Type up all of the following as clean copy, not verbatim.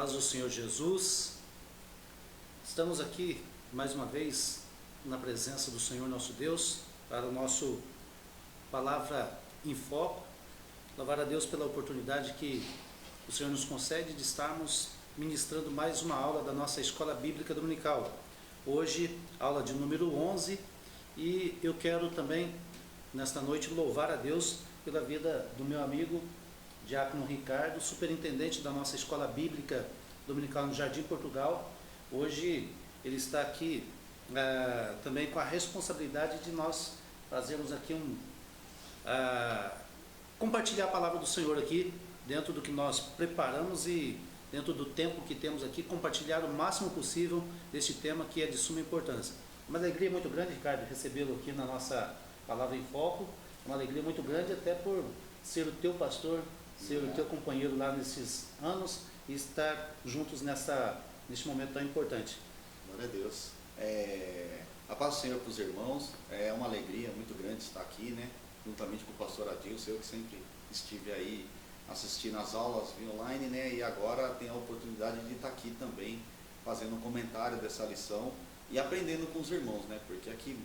Paz do Senhor Jesus. Estamos aqui mais uma vez na presença do Senhor nosso Deus para o nosso Palavra em Foco. Louvar a Deus pela oportunidade que o Senhor nos concede de estarmos ministrando mais uma aula da nossa Escola Bíblica Dominical. Hoje, aula de número 11, e eu quero também, nesta noite, louvar a Deus pela vida do meu amigo Diácono Ricardo, superintendente da nossa Escola Bíblica Dominical no Jardim Portugal. Hoje ele está aqui também com a responsabilidade de nós fazermos aqui compartilhar a palavra do Senhor aqui, dentro do que nós preparamos e dentro do tempo que temos aqui, compartilhar o máximo possível deste tema que é de suma importância. Uma alegria muito grande, Ricardo, recebê-lo aqui na nossa Palavra em Foco. Uma alegria muito grande até por ser o teu pastor, ser o teu companheiro lá nesses anos e estar juntos neste momento tão importante. Glória a Deus. A paz do Senhor para os irmãos. É uma alegria muito grande estar aqui, né? Juntamente com o pastor Adilson, eu que sempre estive aí assistindo as aulas via online, né? E agora tenho a oportunidade de estar aqui também fazendo um comentário dessa lição e aprendendo com os irmãos, né? Porque aqui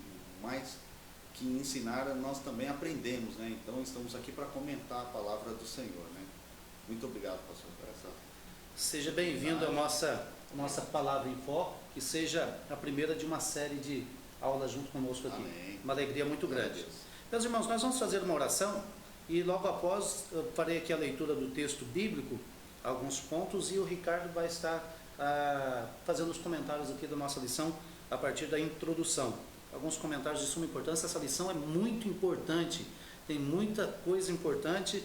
mais que ensinar, nós também aprendemos, né? Então estamos aqui para comentar a palavra do Senhor, né? Muito obrigado, pastor, por essa... Seja bem-vindo à nossa Palavra em Foco, que seja a primeira de uma série de aulas junto conosco aqui. Amém. Uma alegria muito grande. Meus irmãos, nós vamos fazer uma oração e logo após eu farei aqui a leitura do texto bíblico, alguns pontos, e o Ricardo vai estar fazendo os comentários aqui da nossa lição a partir da introdução. Alguns comentários de suma importância. Essa lição é muito importante, tem muita coisa importante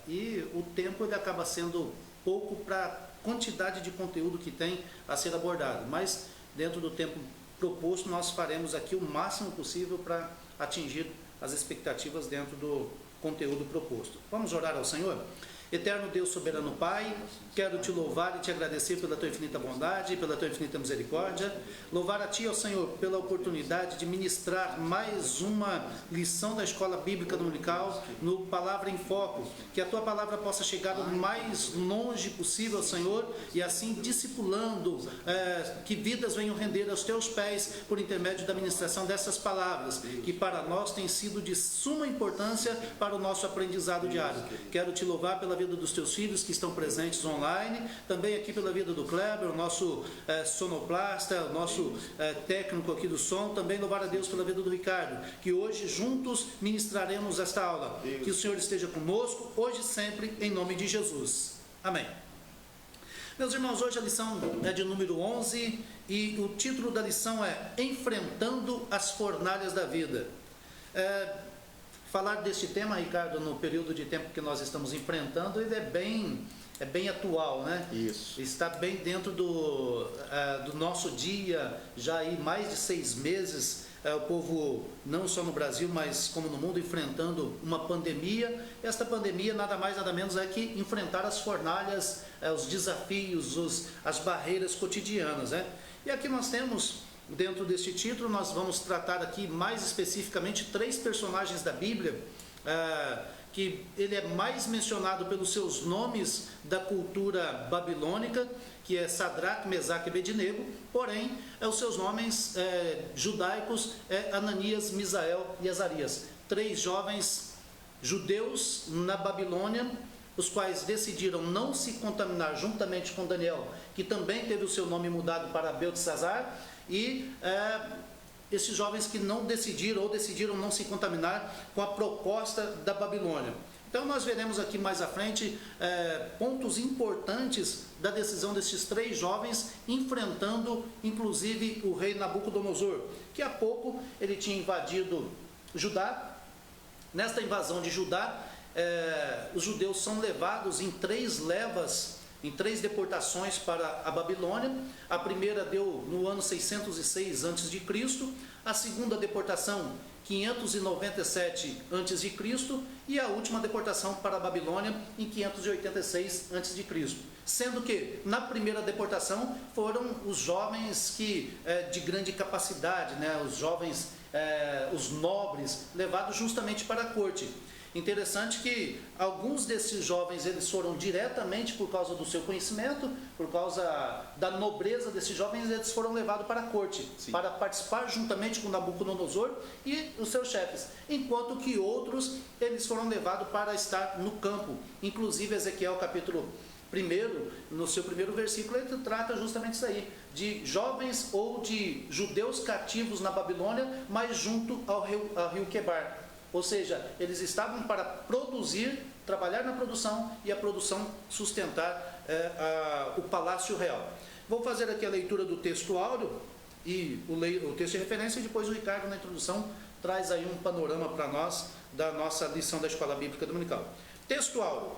e o tempo ele acaba sendo pouco para a quantidade de conteúdo que tem a ser abordado, mas dentro do tempo proposto nós faremos aqui o máximo possível para atingir as expectativas dentro do conteúdo proposto. Vamos orar ao Senhor? Eterno Deus, soberano Pai, quero te louvar e te agradecer pela tua infinita bondade, pela tua infinita misericórdia. Louvar a ti, ó Senhor, pela oportunidade de ministrar mais uma lição da Escola Bíblica Dominical no Palavra em Foco. Que a tua palavra possa chegar o mais longe possível, Senhor, e assim discipulando, que vidas venham render aos teus pés por intermédio da ministração dessas palavras, que para nós tem sido de suma importância para o nosso aprendizado diário. Quero te louvar pela vida dos teus filhos que estão presentes online, também aqui pela vida do Kleber, o nosso sonoplasta, o nosso técnico aqui do som, também louvar a Deus pela vida do Ricardo, que hoje juntos ministraremos esta aula. Que o Senhor esteja conosco, hoje e sempre, em nome de Jesus. Amém. Meus irmãos, hoje a lição é de número 11 e o título da lição é Enfrentando as Fornalhas da Vida. Falar deste tema, Ricardo, no período de tempo que nós estamos enfrentando, ele é bem atual, né? Isso. Está bem dentro do nosso dia, já aí mais de 6 meses, o povo, não só no Brasil, mas como no mundo, enfrentando uma pandemia. Esta pandemia nada mais, nada menos é que enfrentar as fornalhas, os desafios, as barreiras cotidianas, né? E aqui nós temos... Dentro deste título, nós vamos tratar aqui mais especificamente 3 personagens da Bíblia, que ele é mais mencionado pelos seus nomes da cultura babilônica, que é Sadraque, Mesaque e Abednego, porém, os seus nomes judaicos é Ananias, Misael e Azarias. 3 jovens judeus na Babilônia, os quais decidiram não se contaminar juntamente com Daniel, que também teve o seu nome mudado para Beltesazar, e esses jovens que não decidiram ou decidiram não se contaminar com a proposta da Babilônia. Então nós veremos aqui mais à frente pontos importantes da decisão desses 3 jovens enfrentando inclusive o rei Nabucodonosor, que há pouco ele tinha invadido Judá. Nesta invasão de Judá, os judeus são levados em 3 levas, em 3 deportações para a Babilônia. A primeira deu no ano 606 a.C., a segunda deportação 597 a.C. e a última deportação para a Babilônia em 586 a.C. Sendo que na primeira deportação foram os jovens de grande capacidade, né? Os jovens, os nobres, levados justamente para a corte. Interessante que alguns desses jovens eles foram diretamente por causa do seu conhecimento, por causa da nobreza desses jovens, eles foram levados para a corte, sim, para participar juntamente com Nabucodonosor e os seus chefes, enquanto que outros eles foram levados para estar no campo. Inclusive Ezequiel capítulo 1, no seu primeiro versículo, ele trata justamente isso aí, de jovens ou de judeus cativos na Babilônia, mas junto ao rio Quebar. Ou seja, eles estavam para produzir, trabalhar na produção e a produção sustentar o palácio real. Vou fazer aqui a leitura do texto áureo e o texto de referência, e depois o Ricardo na introdução traz aí um panorama para nós da nossa lição da Escola Bíblica Dominical. Texto áureo.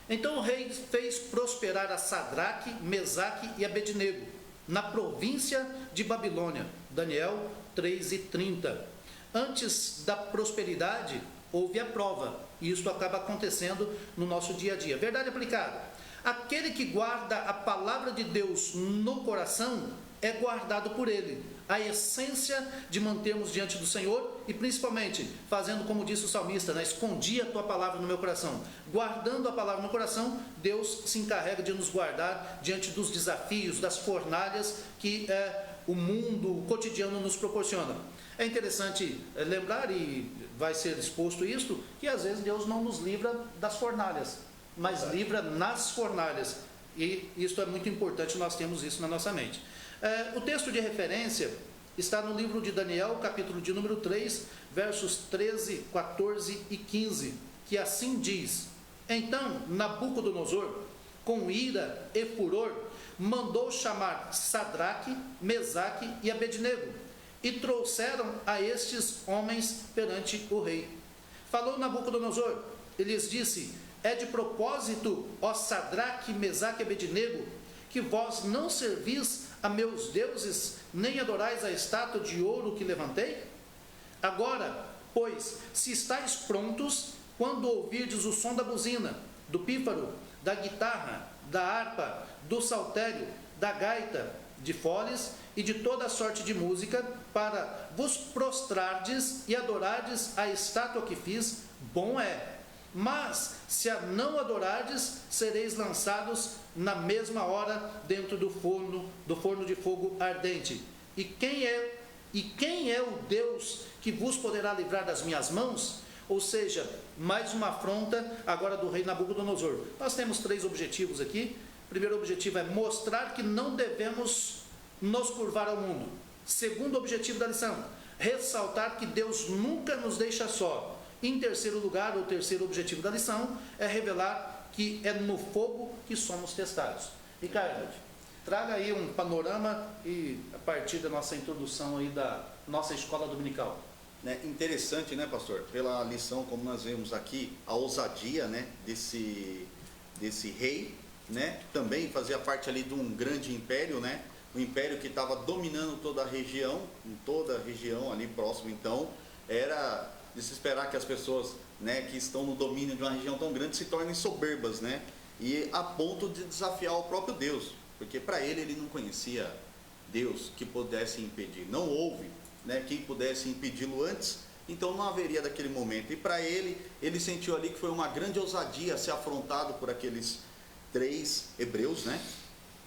Então o rei fez prosperar a Sadraque, Mesaque e Abednego na província de Babilônia. Daniel 3:30. Antes da prosperidade, houve a prova. E isso acaba acontecendo no nosso dia a dia. Verdade aplicada. Aquele que guarda a palavra de Deus no coração é guardado por ele. A essência de mantermos diante do Senhor e principalmente fazendo como disse o salmista, né? Escondi a tua palavra no meu coração. Guardando a palavra no coração, Deus se encarrega de nos guardar diante dos desafios, das fornalhas que o mundo, o cotidiano nos proporciona. É interessante lembrar, e vai ser exposto isto, que às vezes Deus não nos livra das fornalhas, mas livra nas fornalhas. E isso é muito importante, nós temos isso na nossa mente. O texto de referência está no livro de Daniel, capítulo de número 3, versos 13, 14 e 15, que assim diz: Então Nabucodonosor, com ira e furor, mandou chamar Sadraque, Mesaque e Abednego, e trouxeram a estes homens perante o rei. Falou Nabucodonosor, e lhes disse: É de propósito, ó Sadraque, Mesaque e Abednego, que vós não servis a meus deuses, nem adorais a estátua de ouro que levantei? Agora, pois, se estáis prontos, quando ouvirdes o som da buzina, do pífaro, da guitarra, da harpa, do saltério, da gaita, de foles e de toda sorte de música, para vos prostrardes e adorardes a estátua que fiz, bom é. Mas, se a não adorardes, sereis lançados na mesma hora dentro do forno de fogo ardente. E quem é o Deus que vos poderá livrar das minhas mãos? Ou seja, mais uma afronta agora do rei Nabucodonosor. Nós temos 3 objetivos aqui. O primeiro objetivo é mostrar que não devemos nos curvar ao mundo. Segundo objetivo da lição, ressaltar que Deus nunca nos deixa só. Em terceiro lugar, o terceiro objetivo da lição é revelar que é no fogo que somos testados. Ricardo, traga aí um panorama e a partir da nossa introdução aí da nossa escola dominical. Interessante, né, pastor? Pela lição, como nós vemos aqui, a ousadia, né, desse rei, né? Também fazia parte ali de um grande império, né? Um império que estava dominando toda a região, em toda a região ali próximo. Então, era de se esperar que as pessoas, né, que estão no domínio de uma região tão grande se tornem soberbas, né? E a ponto de desafiar o próprio Deus, porque para ele não conhecia Deus que pudesse impedir. Não houve, né, quem pudesse impedi-lo antes, então não haveria daquele momento. E para ele sentiu ali que foi uma grande ousadia ser afrontado por aqueles 3 hebreus, né?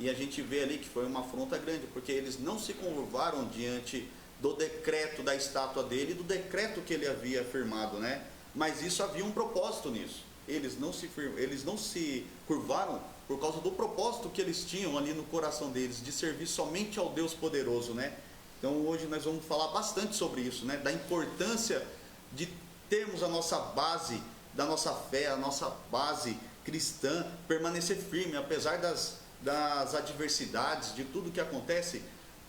E a gente vê ali que foi uma afronta grande, porque eles não se curvaram diante do decreto da estátua dele, do decreto que ele havia firmado, né? Mas isso havia um propósito nisso. Eles não se curvaram por causa do propósito que eles tinham ali no coração deles, de servir somente ao Deus poderoso, né? Então hoje nós vamos falar bastante sobre isso, né? Da importância de termos a nossa base, da nossa fé, a nossa base cristã, permanecer firme, apesar das adversidades, de tudo que acontece,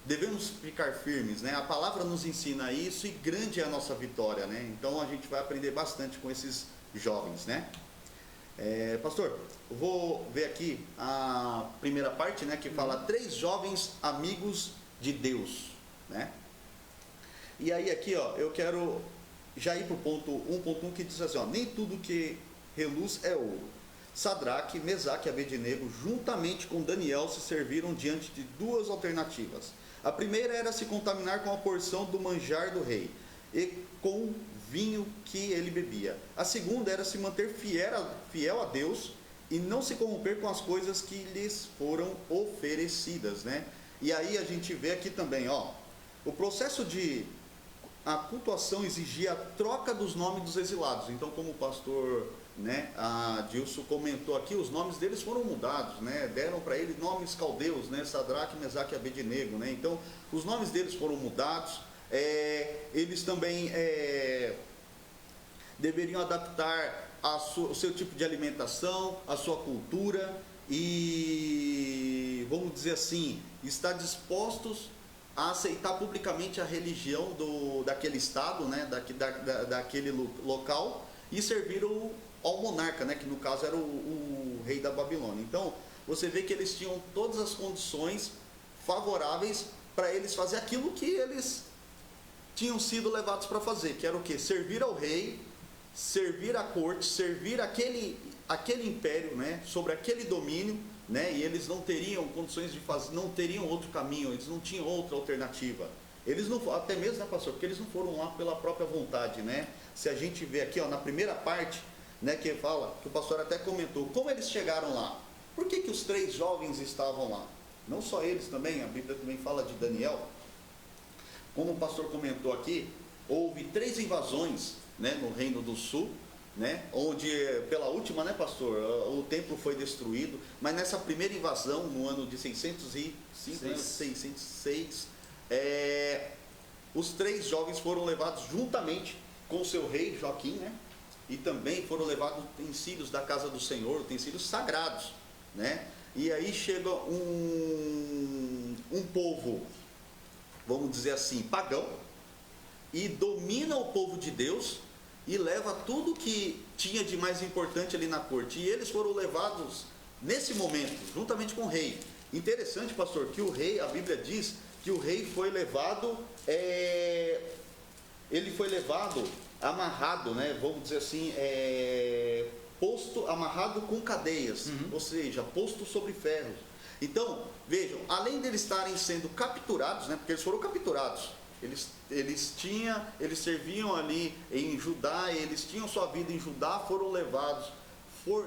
devemos ficar firmes, né? A palavra nos ensina isso e grande é a nossa vitória, né? Então a gente vai aprender bastante com esses jovens, né? Pastor, eu vou ver aqui a primeira parte, né? Que fala 3 jovens amigos de Deus, né? E aí aqui, ó, eu quero já ir para o ponto 1.1 que diz assim, ó, nem tudo que reluz é ouro. Sadraque, Mesaque e Abednego, juntamente com Daniel, se serviram diante de 2 alternativas. A primeira era se contaminar com a porção do manjar do rei. e com o vinho que ele bebia. A segunda era se manter fiel a Deus e não se corromper com as coisas que lhes foram oferecidas, né? E aí a gente vê aqui também, ó, o processo de a cultuação exigia a troca dos nomes dos exilados. Então, como o pastor, né, Adilson comentou aqui, os nomes deles foram mudados, né? Deram para eles nomes caldeus, né? Sadraque, Mesaque e Abednego, né? Então, os nomes deles foram mudados. Eles também deveriam adaptar o seu tipo de alimentação, a sua cultura e, vamos dizer assim, estar dispostos a aceitar publicamente a religião daquele estado, né, daquele local, e servir ao monarca, né, que no caso era o rei da Babilônia. Então, você vê que eles tinham todas as condições favoráveis para eles fazer aquilo que eles tinham sido levados para fazer, que era o quê? Servir ao rei, servir à corte, servir aquele império, né, sobre aquele domínio, né, e eles não teriam condições de fazer, não teriam outro caminho, eles não tinham outra alternativa. Eles não, até mesmo, né, pastor, porque eles não foram lá pela própria vontade, né? Se a gente vê aqui, ó, na primeira parte, né, que fala, que o pastor até comentou, como eles chegaram lá? Por que os 3 jovens estavam lá? Não só eles também, a Bíblia também fala de Daniel. Como o pastor comentou aqui, houve 3 invasões, né, no Reino do Sul, né, onde pela última, né, pastor, o templo foi destruído, mas nessa primeira invasão, no ano de 606, os 3 jovens foram levados juntamente com o seu rei Joaquim, né, e também foram levados utensílios da casa do Senhor, utensílios sagrados, né, e aí chega um povo, vamos dizer assim, pagão, e domina o povo de Deus, e leva tudo que tinha de mais importante ali na corte. E eles foram levados nesse momento, juntamente com o rei. Interessante, pastor, que o rei, a Bíblia diz que o rei foi levado, ele foi levado amarrado, né? Vamos dizer assim, amarrado com cadeias, ou seja, posto sobre ferros. Então, vejam, além deles estarem sendo capturados, né? Porque eles foram capturados. Eles serviam ali em Judá, eles tinham sua vida em Judá, foram levados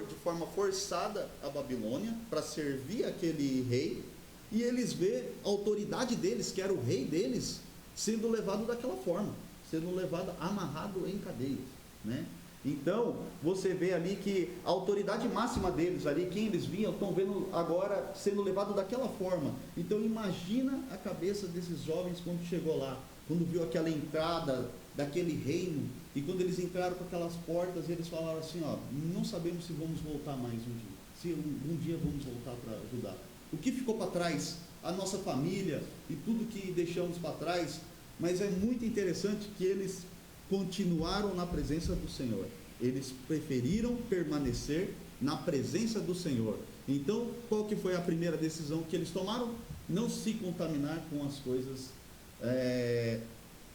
de forma forçada à Babilônia para servir aquele rei, e eles vê a autoridade deles, que era o rei deles, sendo levado daquela forma, sendo levado amarrado em cadeias, né? Então, você vê ali que a autoridade máxima deles ali, quem eles viam, estão vendo agora sendo levado daquela forma. Então, imagina a cabeça desses jovens quando chegou lá, quando viu aquela entrada daquele reino, e quando eles entraram com aquelas portas, eles falaram assim, ó, não sabemos se vamos voltar mais um dia, se um dia vamos voltar para Judá. O que ficou para trás? A nossa família e tudo que deixamos para trás. Mas é muito interessante que eles continuaram na presença do Senhor. Eles preferiram permanecer na presença do Senhor. Então, qual que foi a primeira decisão que eles tomaram? Não se contaminar com as coisas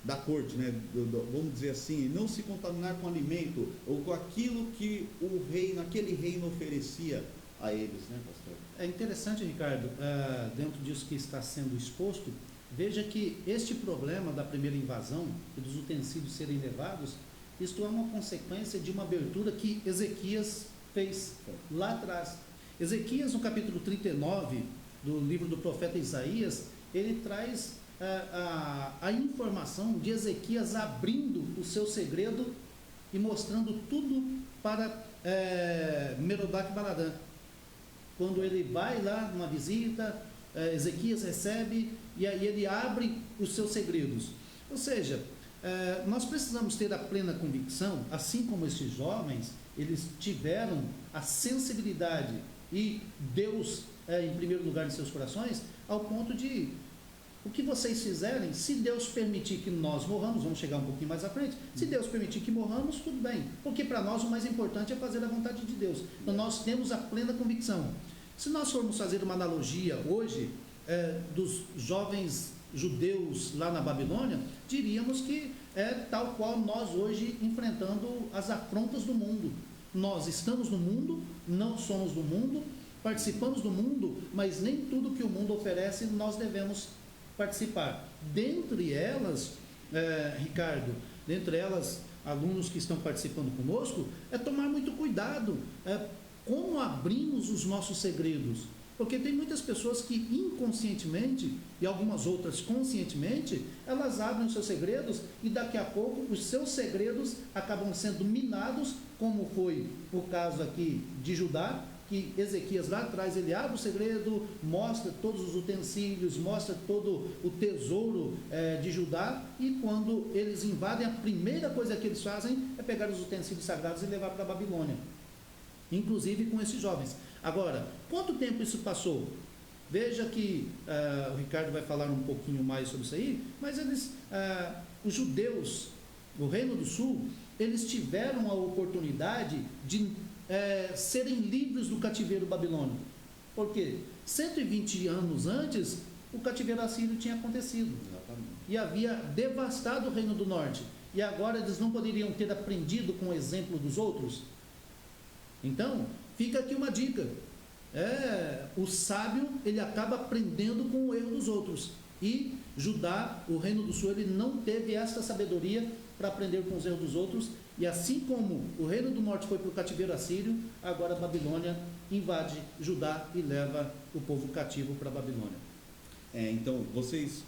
da corte, né? Vamos dizer assim, não se contaminar com alimento ou com aquilo que o rei, naquele reino oferecia a eles, né, pastor? É interessante, Ricardo, dentro disso que está sendo exposto, veja que este problema da primeira invasão e dos utensílios serem levados, isto é uma consequência de uma abertura que Ezequias fez lá atrás. Ezequias, no capítulo 39 do livro do profeta Isaías, ele traz a informação de Ezequias abrindo o seu segredo e mostrando tudo para Merodach-Baladã. Quando ele vai lá numa visita, Ezequias recebe e aí ele abre os seus segredos. Ou seja, nós precisamos ter a plena convicção, assim como esses jovens, eles tiveram a sensibilidade e Deus em primeiro lugar em seus corações, ao ponto de o que vocês fizerem, se Deus permitir que nós morramos, vamos chegar um pouquinho mais à frente, se Deus permitir que morramos, tudo bem, porque para nós o mais importante é fazer a vontade de Deus. Então nós temos a plena convicção. Se nós formos fazer uma analogia hoje dos jovens judeus lá na Babilônia, diríamos que é tal qual nós hoje enfrentando as afrontas do mundo. Nós estamos no mundo, não somos do mundo, participamos do mundo, mas nem tudo que o mundo oferece nós devemos participar. Dentre elas, Ricardo, dentre elas alunos que estão participando conosco, é tomar muito cuidado como abrimos os nossos segredos. Porque tem muitas pessoas que inconscientemente, e algumas outras conscientemente, elas abrem os seus segredos e daqui a pouco os seus segredos acabam sendo minados, como foi o caso aqui de Judá, que Ezequias lá atrás ele abre o segredo, mostra todos os utensílios, mostra todo o tesouro de Judá, e quando eles invadem, a primeira coisa que eles fazem é pegar os utensílios sagrados e levar para a Babilônia, inclusive com esses jovens. Agora, quanto tempo isso passou? Veja que o Ricardo vai falar um pouquinho mais sobre isso aí, mas os judeus, o Reino do Sul, eles tiveram a oportunidade de serem livres do cativeiro babilônico. Por quê? 120 anos antes, o cativeiro assírio tinha acontecido. Exatamente. E havia devastado o Reino do Norte. E agora eles não poderiam ter aprendido com o exemplo dos outros? Então, fica aqui uma dica. O sábio, ele acaba aprendendo com o erro dos outros. E Judá, o Reino do Sul, ele não teve esta sabedoria para aprender com os erros dos outros. E assim como o Reino do Norte foi para o cativeiro assírio, agora a Babilônia invade Judá e leva o povo cativo para a Babilônia. Então, vocês,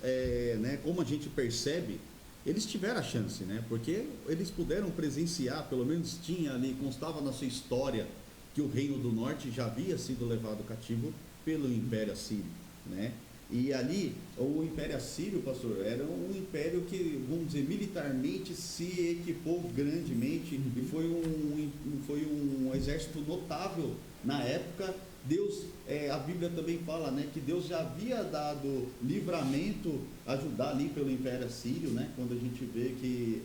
como a gente percebe, eles tiveram a chance, né? Porque eles puderam presenciar, pelo menos tinha ali, constava na sua história, que o Reino do Norte já havia sido levado cativo pelo Império Assírio, né? E ali, o Império Assírio, pastor, era um império que, vamos dizer, militarmente se equipou grandemente, e foi um exército notável na época. Deus, a Bíblia também fala, né, que Deus já havia dado livramento a Judá ali pelo Império Assírio, né? Quando a gente vê que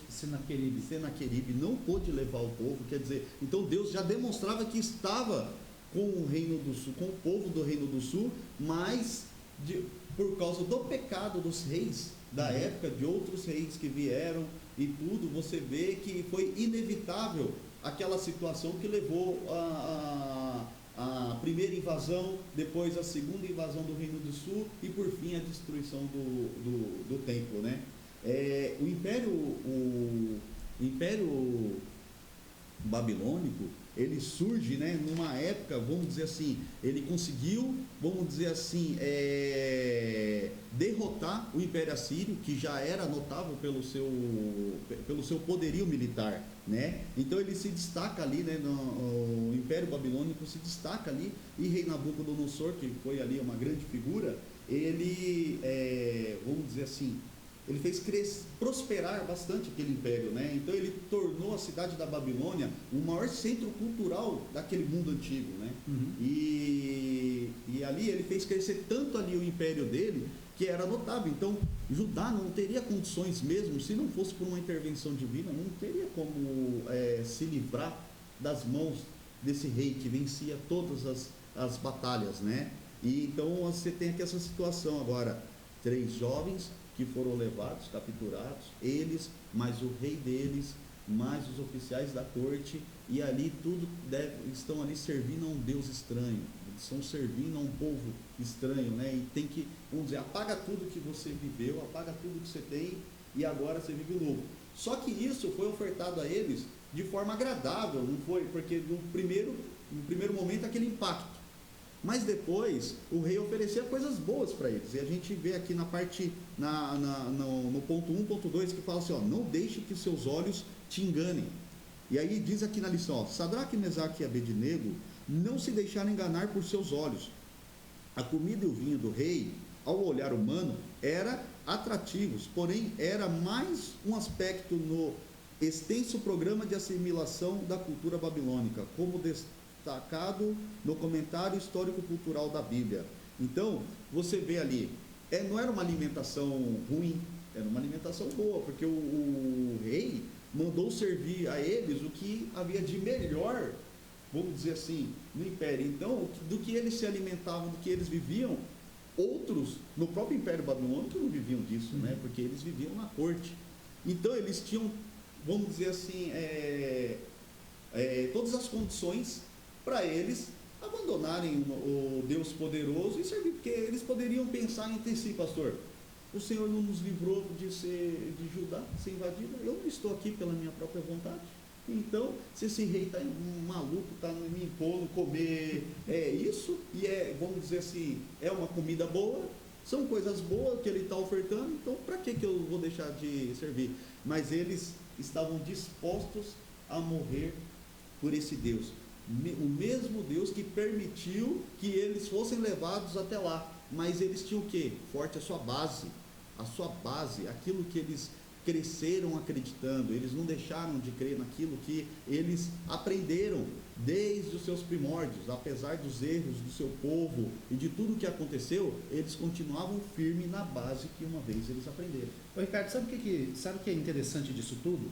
Senaqueribe não pôde levar o povo, quer dizer, então Deus já demonstrava que estava com o Reino do Sul, com o povo do Reino do Sul, mas por causa do pecado dos reis da época, de outros reis que vieram e tudo, você vê que foi inevitável aquela situação que levou a primeira invasão, depois a segunda invasão do Reino do Sul e por fim a destruição do templo, né? O Império Babilônico, ele surge, né, numa época, vamos dizer assim, ele conseguiu, vamos dizer assim, derrotar o Império Assírio, que já era notável pelo seu poderio militar, né? Então ele se destaca ali, né, o Império Babilônico se destaca ali, e rei Nabucodonosor, que foi ali uma grande figura, ele, vamos dizer assim, ele fez prosperar bastante aquele império, né? Então ele tornou a cidade da Babilônia o maior centro cultural daquele mundo antigo, né? Uhum. E ali ele fez crescer tanto ali o império dele, que era notável. Então Judá não teria condições mesmo, se não fosse por uma intervenção divina, não teria como se livrar das mãos desse rei que vencia todas as batalhas, né? E então você tem aqui essa situação agora, 3 jovens que foram levados, capturados, eles, mais o rei deles, mais os oficiais da corte, e ali estão ali servindo a um Deus estranho, estão servindo a um povo estranho, né? E tem que, vamos dizer, apaga tudo que você viveu, apaga tudo que você tem, e agora você vive novo. Só que isso foi ofertado a eles de forma agradável, não foi? Porque no primeiro momento aquele impacto. Mas depois o rei oferecia coisas boas para eles. E a gente vê aqui na parte, no ponto 1, ponto 2, que fala assim, ó, não deixe que seus olhos te enganem. E aí diz aqui na lição, ó, Sadraque, Mesaque e Abednego não se deixaram enganar por seus olhos. A comida e o vinho do rei, ao olhar humano, eram atrativos, porém era mais um aspecto no extenso programa de assimilação da cultura babilônica, como destacado no comentário histórico-cultural da Bíblia. Então, você vê ali, não era uma alimentação ruim, era uma alimentação boa, porque o rei mandou servir a eles o que havia de melhor, vamos dizer assim, no império. Então, do que eles se alimentavam, do que eles viviam, outros, no próprio Império Babilônico, não viviam disso, né? Porque eles viviam na corte. Então, eles tinham, vamos dizer assim, todas as condições para eles abandonarem o Deus poderoso e servir, porque eles poderiam pensar entre si, pastor, o Senhor não nos livrou de Judá ser invadida. Eu não estou aqui pela minha própria vontade. Então, se esse rei está maluco, está me impondo comer isso, e vamos dizer assim, é uma comida boa, são coisas boas que ele está ofertando, então para que eu vou deixar de servir? Mas eles estavam dispostos a morrer por esse Deus. O mesmo Deus que permitiu que eles fossem levados até lá. Mas eles tinham o quê? Forte a sua base, aquilo que eles cresceram acreditando. Eles não deixaram de crer naquilo que eles aprenderam desde os seus primórdios. Apesar dos erros do seu povo e de tudo o que aconteceu, eles continuavam firmes na base que uma vez eles aprenderam. Ô Ricardo, sabe o que é interessante disso tudo?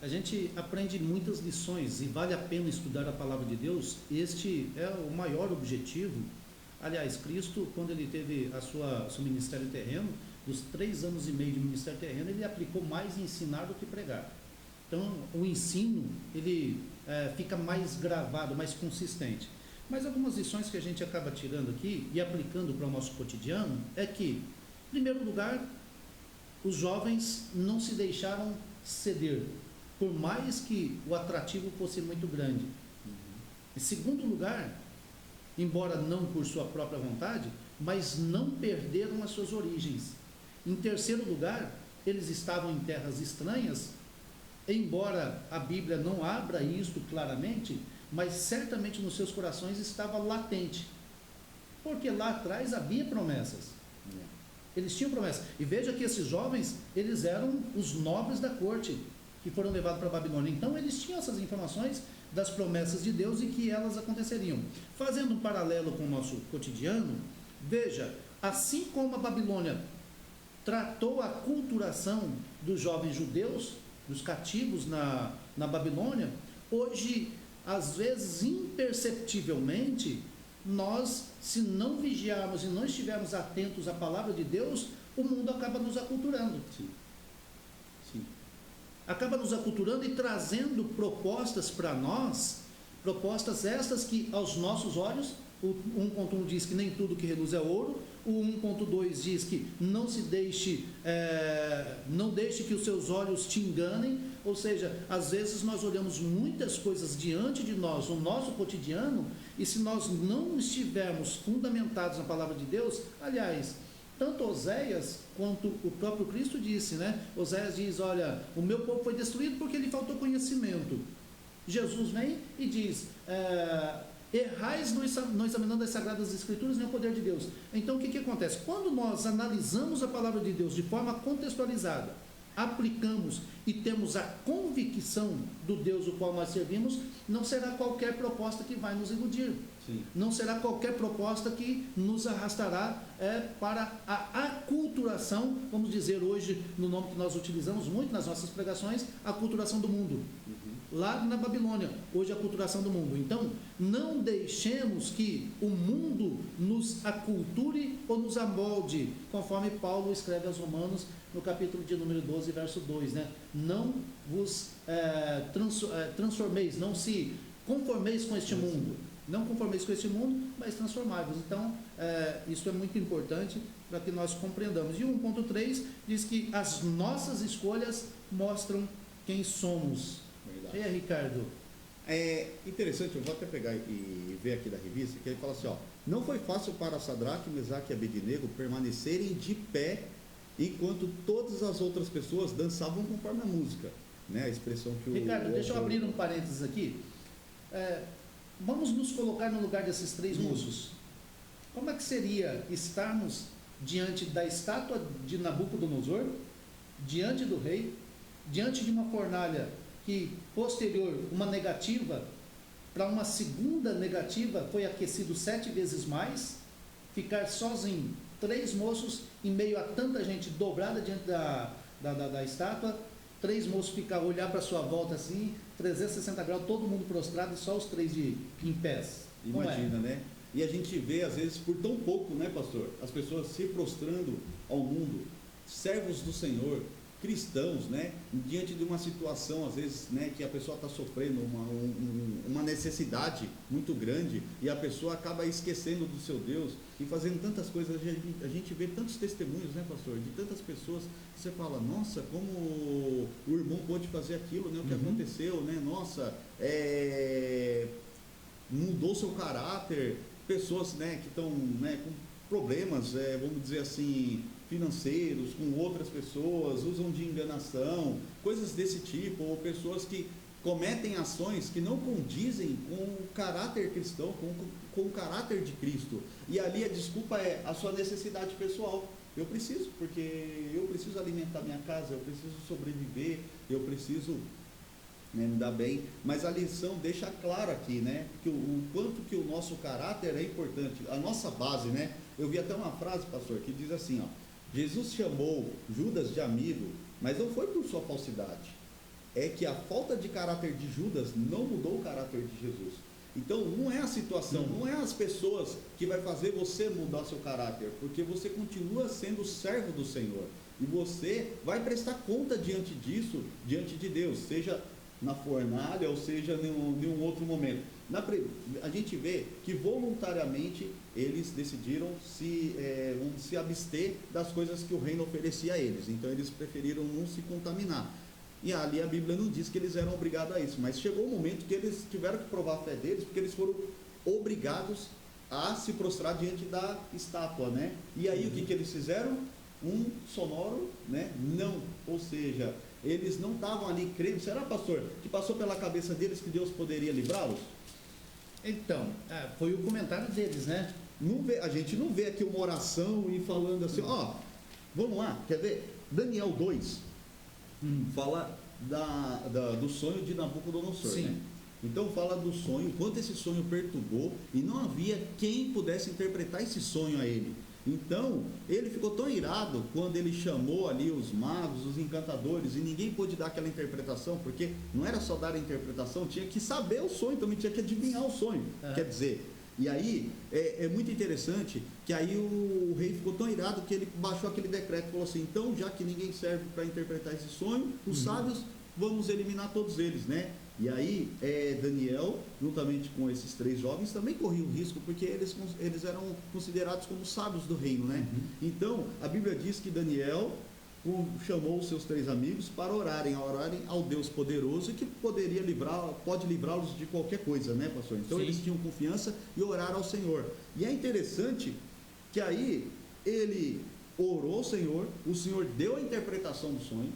A gente aprende muitas lições e vale a pena estudar a palavra de Deus. Este é o maior objetivo. Aliás, Cristo, quando ele teve seu ministério terreno, dos 3 anos e meio de ministério terreno, ele aplicou mais em ensinar do que pregar. Então, o ensino, ele fica mais gravado, mais consistente. Mas algumas lições que a gente acaba tirando aqui e aplicando para o nosso cotidiano é que, em primeiro lugar, os jovens não se deixaram ceder, por mais que o atrativo fosse muito grande. Em segundo lugar, embora não por sua própria vontade, mas não perderam as suas origens. Em terceiro lugar, eles estavam em terras estranhas, embora a Bíblia não abra isto claramente, mas certamente nos seus corações estava latente, porque lá atrás havia promessas. Eles tinham promessas. E veja que esses jovens, eles eram os nobres da corte, que foram levados para a Babilônia. Então eles tinham essas informações das promessas de Deus e que elas aconteceriam. Fazendo um paralelo com o nosso cotidiano, veja, assim como a Babilônia tratou a aculturação dos jovens judeus, dos cativos na Babilônia, hoje, às vezes, imperceptivelmente, nós, se não vigiarmos e não estivermos atentos à palavra de Deus, o mundo acaba nos aculturando. Sim. Acaba nos aculturando e trazendo propostas para nós, propostas estas que aos nossos olhos, o 1.1 diz que nem tudo que reluz é ouro, o 1.2 diz que não deixe que os seus olhos te enganem, ou seja, às vezes nós olhamos muitas coisas diante de nós, no nosso cotidiano, e se nós não estivermos fundamentados na palavra de Deus, aliás, tanto Oséias quanto o próprio Cristo disse, né? Oséias diz, olha, o meu povo foi destruído porque lhe faltou conhecimento. Jesus vem e diz, errais não examinando as Sagradas Escrituras nem o poder de Deus. Então o que acontece? Quando nós analisamos a palavra de Deus de forma contextualizada, aplicamos e temos a convicção do Deus o qual nós servimos, não será qualquer proposta que vai nos iludir. Sim. Não será qualquer proposta que nos arrastará para a aculturação, vamos dizer hoje, no nome que nós utilizamos muito nas nossas pregações, a aculturação do mundo. Lá na Babilônia, hoje a aculturação do mundo. Então, não deixemos que o mundo nos aculture ou nos amolde, conforme Paulo escreve aos Romanos, no capítulo de número 12, verso 2, né? Não vos transformeis, não se conformeis com este mundo. Não conformeis com este mundo, mas transformai-vos. Então, isso é muito importante para que nós compreendamos. E o 1.3 diz que as nossas escolhas mostram quem somos. Verdade. E aí, Ricardo? É interessante, eu vou até pegar e ver aqui da revista, que ele fala assim, ó, não foi fácil para Sadraque, Mesaque e Abednego permanecerem de pé enquanto todas as outras pessoas dançavam conforme a música, né? A expressão que o... Ricardo, deixa eu abrir um parênteses aqui. Vamos nos colocar no lugar desses 3 moços. Como é que seria estarmos diante da estátua de Nabucodonosor, diante do rei, diante de uma fornalha que, posterior, uma negativa, para uma segunda negativa, foi aquecido 7 vezes mais, ficar sozinho, 3 moços, em meio a tanta gente dobrada diante da estátua, 3 moços olhar para a sua volta assim, 360 graus, todo mundo prostrado e só os 3 em pés. Imagina, né? E a gente vê, às vezes, por tão pouco, né, pastor? As pessoas se prostrando ao mundo, servos do Senhor, cristãos, né, diante de uma situação, às vezes, né, que a pessoa está sofrendo uma necessidade muito grande e a pessoa acaba esquecendo do seu Deus e fazendo tantas coisas. A gente vê tantos testemunhos, né, pastor, de tantas pessoas que você fala, nossa, como o irmão pôde fazer aquilo, né, o que aconteceu, né, nossa, mudou seu caráter. Pessoas, né, que estão, né, com problemas, vamos dizer assim, financeiros, com outras pessoas, usam de enganação, coisas desse tipo, ou pessoas que cometem ações que não condizem com o caráter cristão, com o caráter de Cristo. E ali a desculpa é a sua necessidade pessoal. Eu preciso, porque eu preciso alimentar minha casa, eu preciso sobreviver, eu preciso, né, me dar bem. Mas a lição deixa claro aqui, né, que o quanto que o nosso caráter é importante, a nossa base, né. Eu vi até uma frase, pastor, que diz assim, ó: Jesus chamou Judas de amigo, mas não foi por sua falsidade. É que a falta de caráter de Judas não mudou o caráter de Jesus. Então não é a situação, não é as pessoas que vai fazer você mudar seu caráter, porque você continua sendo servo do Senhor. E você vai prestar conta diante disso, diante de Deus, seja na fornalha ou seja em um outro momento. A gente vê que voluntariamente eles decidiram se abster das coisas que o reino oferecia a eles. Então eles preferiram não se contaminar. E ali a Bíblia não diz que eles eram obrigados a isso, mas chegou um momento que eles tiveram que provar a fé deles, porque eles foram obrigados a se prostrar diante da estátua, né? E aí o que eles fizeram? Um sonoro, né? Não, ou seja, eles não estavam ali crendo. Será, pastor, que passou pela cabeça deles que Deus poderia livrá-los? Então, foi o comentário deles, né? A gente não vê aqui uma oração e falando assim, ó, vamos lá, quer ver? Daniel 2 fala do sonho de Nabucodonosor, né? Então fala do sonho, quanto esse sonho perturbou, e não havia quem pudesse interpretar esse sonho a ele. Então, ele ficou tão irado quando ele chamou ali os magos, os encantadores, e ninguém pôde dar aquela interpretação, porque não era só dar a interpretação, tinha que saber o sonho, também tinha que adivinhar o sonho. Quer dizer, e aí é muito interessante que aí o rei ficou tão irado que ele baixou aquele decreto e falou assim: então, já que ninguém serve para interpretar esse sonho, os sábios, vamos eliminar todos eles, né? E aí Daniel, juntamente com esses 3 jovens, também corriam risco, porque eles eram considerados como sábios do reino, né? Então, a Bíblia diz que Daniel chamou os seus 3 amigos para orarem ao Deus poderoso, que pode livrá-los de qualquer coisa, né, pastor? Então eles tinham confiança e oraram ao Senhor. E é interessante que aí ele orou ao Senhor, o Senhor deu a interpretação do sonho,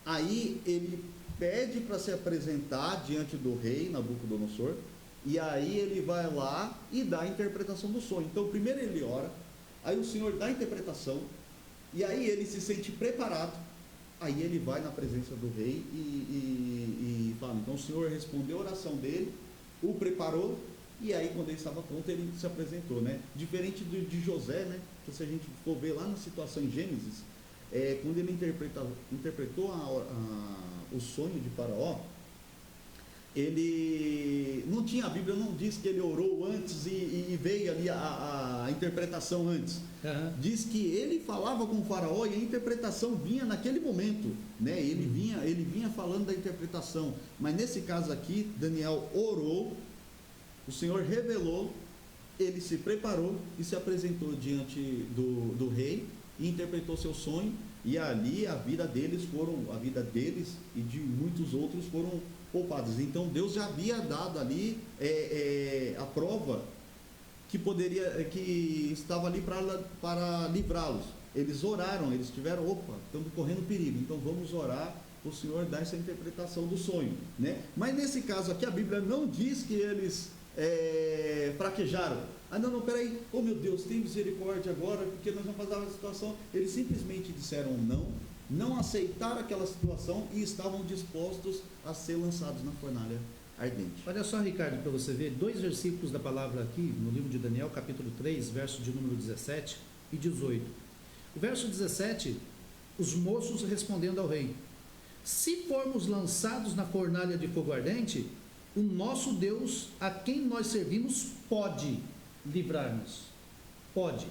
aí ele pede para se apresentar diante do rei Nabucodonosor, e aí ele vai lá e dá a interpretação do sonho. Então primeiro ele ora, aí o Senhor dá a interpretação, e aí ele se sente preparado, aí ele vai na presença do rei e fala. Então o Senhor respondeu a oração dele, o preparou, e aí quando ele estava pronto ele se apresentou, né? Diferente de José, né? Que se a gente for ver lá na situação em Gênesis, quando ele interpretou o sonho de Faraó, ele não tinha, a Bíblia não diz que ele orou antes e veio ali a interpretação antes. Diz que ele falava com o Faraó e a interpretação vinha naquele momento, né? Ele vinha falando da interpretação. Mas nesse caso aqui, Daniel orou, o Senhor revelou, ele se preparou e se apresentou diante do rei e interpretou seu sonho. E ali a vida deles e de muitos outros foram poupados. Então Deus já havia dado ali a prova que estava ali para livrá-los. Eles oraram, eles tiveram, estamos correndo perigo, então vamos orar, o Senhor dá essa interpretação do sonho, né? Mas nesse caso aqui a Bíblia não diz que eles fraquejaram. Não, peraí, meu Deus, tem misericórdia agora, porque nós vamos passar uma situação. Eles simplesmente disseram não aceitaram aquela situação e estavam dispostos a ser lançados na fornalha ardente. Olha só, Ricardo, para você ver 2 versículos da palavra aqui, no livro de Daniel, capítulo 3, verso de número 17 e 18. O verso 17, os moços respondendo ao rei: se formos lançados na fornalha de fogo ardente, o nosso Deus, a quem nós servimos, pode livrar-nos. Pode.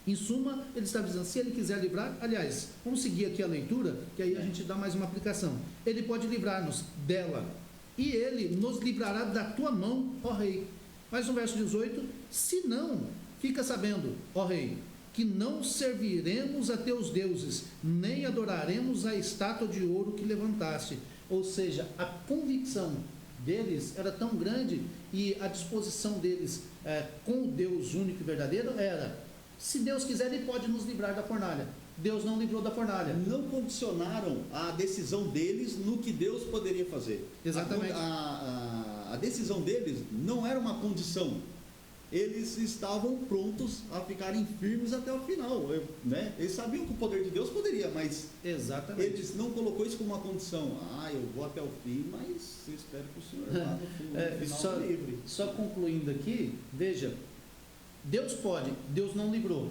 Em suma, ele está dizendo, se ele quiser livrar, aliás, vamos seguir aqui a leitura, que aí a gente dá mais uma aplicação. Ele pode livrar-nos dela, e ele nos livrará da tua mão, ó rei. Mas no verso 18, se não, fica sabendo, ó rei, que não serviremos a teus deuses, nem adoraremos a estátua de ouro que levantaste. Ou seja, a convicção deles era tão grande e a disposição deles com o Deus único e verdadeiro era, se Deus quiser, ele pode nos livrar da fornalha. Deus não livrou da fornalha. Não condicionaram a decisão deles no que Deus poderia fazer. Exatamente. A decisão deles não era uma condição. Eles estavam prontos a ficarem firmes até o final, né? Eles sabiam que o poder de Deus poderia, mas exatamente, eles não colocou isso como uma condição. Eu vou até o fim, mas eu espero que o Senhor lá no final me livre. Só concluindo aqui, veja, Deus pode, Deus não livrou,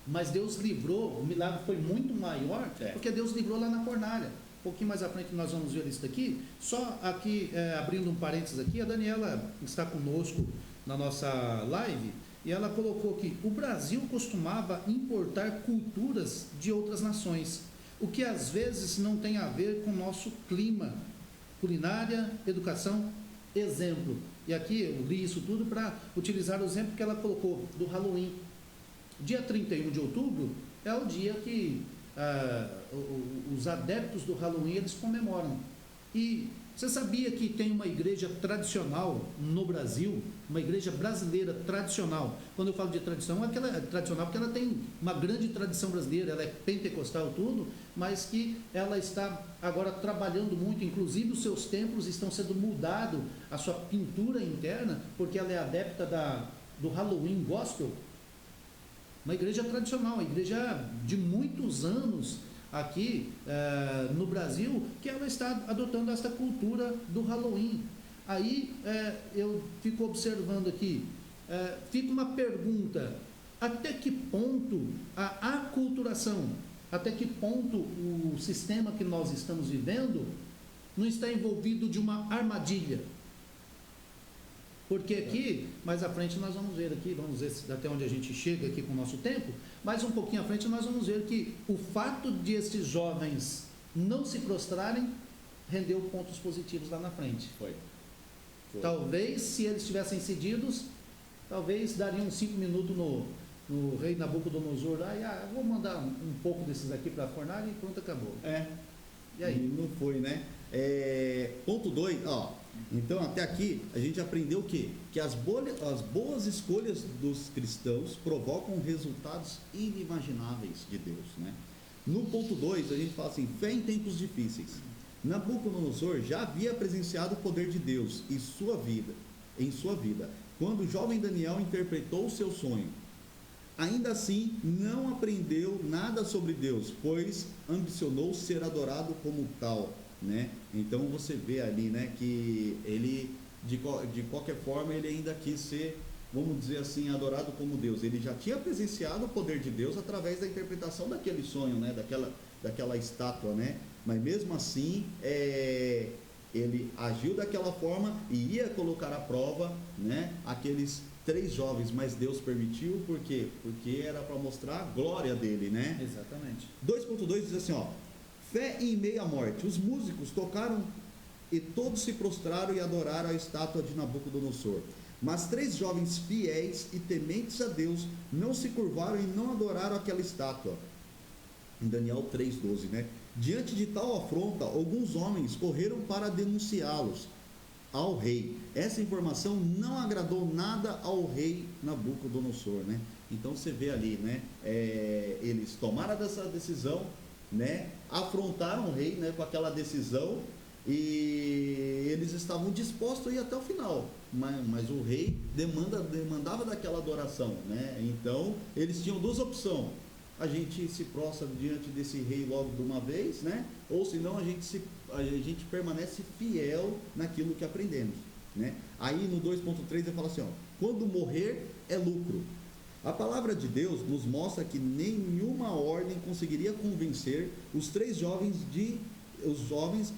mas Deus livrou, o milagre foi muito maior, porque Deus livrou lá na fornalha. Um pouquinho mais à frente nós vamos ver isso daqui. Só aqui, abrindo um parênteses aqui, a Daniela está conosco na nossa live, e ela colocou que o Brasil costumava importar culturas de outras nações, o que às vezes não tem a ver com o nosso clima, culinária, educação, exemplo. E aqui eu li isso tudo para utilizar o exemplo que ela colocou do Halloween. Dia 31 de outubro é o dia que os adeptos do Halloween eles comemoram. E você sabia que tem uma igreja tradicional no Brasil, uma igreja brasileira tradicional? Quando eu falo de tradição, ela é tradicional porque ela tem uma grande tradição brasileira, ela é pentecostal tudo, mas que ela está agora trabalhando muito, inclusive os seus templos estão sendo mudados, a sua pintura interna, porque ela é adepta do Halloween Gospel. Uma igreja tradicional, uma igreja de muitos anos aqui no Brasil, que ela está adotando esta cultura do Halloween. Aí eu fico observando aqui, fica uma pergunta, até que ponto a aculturação, até que ponto o sistema que nós estamos vivendo não está envolvido de uma armadilha? Porque aqui, mais à frente nós vamos ver aqui, vamos ver até onde a gente chega aqui com o nosso tempo, mas um pouquinho à frente nós vamos ver que o fato de esses jovens não se prostrarem rendeu pontos positivos lá na frente. Foi. Talvez, se eles tivessem cedidos, talvez dariam 5 minutos no rei Nabucodonosor, vou mandar um pouco desses aqui para a fornalha e pronto, acabou. E aí? E não foi, né? Ponto 2, então até aqui a gente aprendeu o quê? Que as boas escolhas dos cristãos provocam resultados inimagináveis de Deus, né? No ponto 2 a gente fala assim, fé em tempos difíceis. Nabucodonosor já havia presenciado o poder de Deus em sua vida, quando o jovem Daniel interpretou o seu sonho. Ainda assim, não aprendeu nada sobre Deus, pois ambicionou ser adorado como tal, né? Então você vê ali, né, que ele, de qualquer forma, ele ainda quis ser, vamos dizer assim, adorado como Deus. Ele já tinha presenciado o poder de Deus através da interpretação daquele sonho, né, daquela estátua, né? Mas mesmo assim, ele agiu daquela forma e ia colocar à prova, né, aqueles 3 jovens, mas Deus permitiu, por quê? Porque era para mostrar a glória dele, né? Exatamente. 2.2 diz assim, fé em meio à morte. Os músicos tocaram e todos se prostraram e adoraram a estátua de Nabucodonosor. Mas 3 jovens fiéis e tementes a Deus não se curvaram e não adoraram aquela estátua. Em Daniel 3.12, né? Diante de tal afronta, alguns homens correram para denunciá-los ao rei. Essa informação não agradou nada ao rei Nabucodonosor, né? Então você vê ali, né? Eles tomaram essa decisão, né? Afrontaram o rei, né, com aquela decisão, e eles estavam dispostos a ir até o final, mas o rei demandava daquela adoração, né? Então eles tinham 2 opções: a gente se prostra diante desse rei logo de uma vez, né? Ou senão a gente permanece fiel naquilo que aprendemos, né? Aí no 2.3 ele fala assim, quando morrer é lucro. A palavra de Deus nos mostra que nenhuma ordem conseguiria convencer os 3 jovens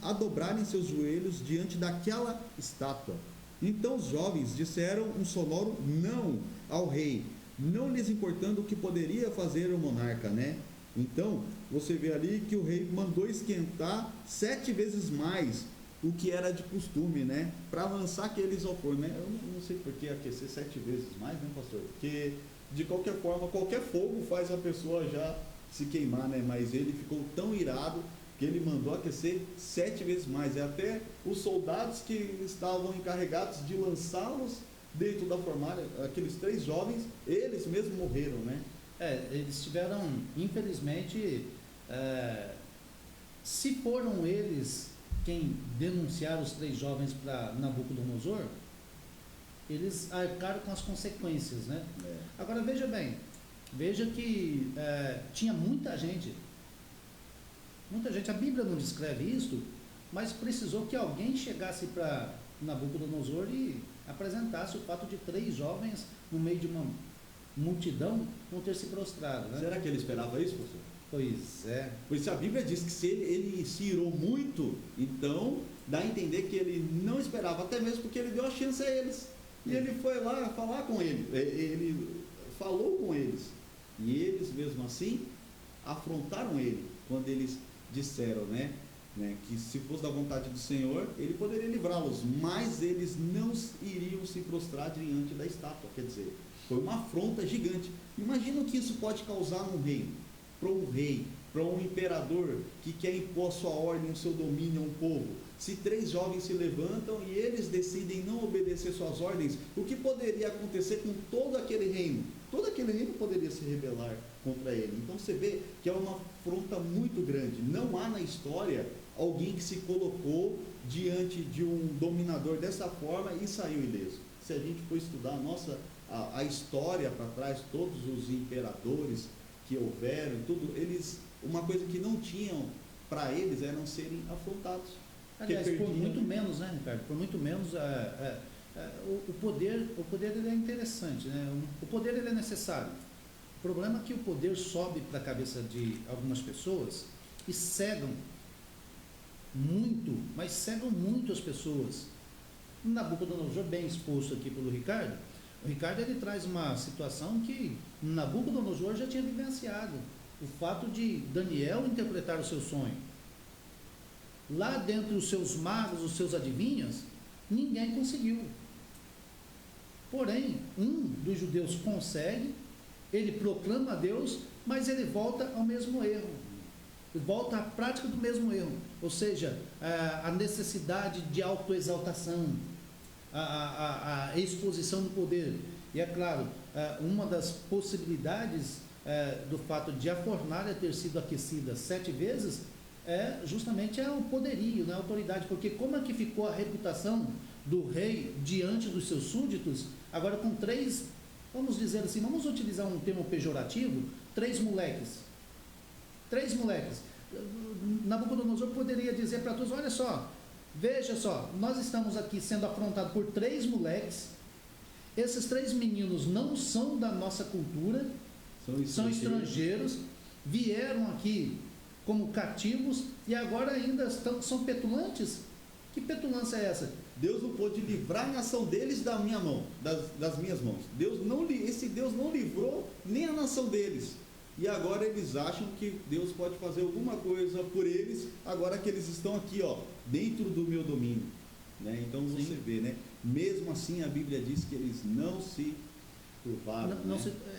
a dobrarem seus joelhos diante daquela estátua. Então os jovens disseram um sonoro não ao rei, não lhes importando o que poderia fazer o monarca, né? Então, você vê ali que o rei mandou esquentar 7 vezes mais o que era de costume, né? Para lançar aqueles ao forno, né? Eu não sei por que aquecer 7 vezes mais, né, pastor? Porque, de qualquer forma, qualquer fogo faz a pessoa já se queimar, né? Mas ele ficou tão irado que ele mandou aquecer 7 vezes mais. E até os soldados que estavam encarregados de lançá-los dentro da fornalha, aqueles 3 jovens, eles mesmos morreram, né? Eles tiveram, infelizmente, se foram eles quem denunciaram os 3 jovens para Nabucodonosor, eles arcaram com as consequências, né? Agora veja bem, veja que tinha muita gente, a Bíblia não descreve isso, mas precisou que alguém chegasse para Nabucodonosor e apresentasse o fato de 3 jovens no meio de uma multidão não ter se prostrado, né? Será que ele esperava isso, pastor? Pois é. Pois a Bíblia diz que se ele se irou muito, então dá a entender que ele não esperava, até mesmo porque ele deu a chance a eles. E ele foi lá falar com ele, ele falou com eles. E eles, mesmo assim, afrontaram ele, quando eles disseram, né, que se fosse da vontade do Senhor, ele poderia livrá-los, mas eles não iriam se prostrar diante da estátua. Quer dizer, foi uma afronta gigante. Imagina o que isso pode causar num reino, para um rei, para um imperador que quer impor a sua ordem, o seu domínio a um povo. Se 3 jovens se levantam e eles decidem não obedecer suas ordens, o que poderia acontecer com todo aquele reino? Todo aquele reino poderia se rebelar contra ele. Então você vê que é uma afronta muito grande. Não há na história alguém que se colocou diante de um dominador dessa forma e saiu ileso. Se a gente for estudar a história para trás, todos os imperadores que houveram, tudo, eles, uma coisa que não tinham para eles eram serem afrontados. Aliás, por muito menos, né, Ricardo? Por muito menos, o poder ele é interessante, né? O poder ele é necessário. O problema é que o poder sobe para a cabeça de algumas pessoas e cegam muito, mas cegam muito as pessoas. Nabucodonosor, bem exposto aqui pelo Ricardo, o Ricardo ele traz uma situação que Nabucodonosor já tinha vivenciado. O fato de Daniel interpretar o seu sonho. Lá dentro os seus magos, os seus adivinhos, ninguém conseguiu. Porém, um dos judeus consegue, ele proclama a Deus, mas ele volta ao mesmo erro. Volta à prática do mesmo erro. Ou seja, a necessidade de autoexaltação, a exposição do poder. E é claro, uma das possibilidades do fato de a fornalha ter sido aquecida 7 vezes justamente o poderio, né, a autoridade, porque como é que ficou a reputação do rei diante dos seus súditos, agora com 3, vamos dizer assim, vamos utilizar um termo pejorativo, 3 moleques. Nabucodonosor poderia dizer para todos, olha só, veja só, nós estamos aqui sendo afrontados por 3 moleques, esses 3 meninos não são da nossa cultura, são estrangeiros, vieram aqui como cativos e agora ainda são petulantes. Que petulância é essa? Deus não pôde livrar a nação deles da minha mão, das minhas mãos. Esse Deus não livrou nem a nação deles. E agora eles acham que Deus pode fazer alguma coisa por eles, agora que eles estão aqui, dentro do meu domínio. Né? Então você vê, né? Mesmo assim a Bíblia diz que eles não se curvaram.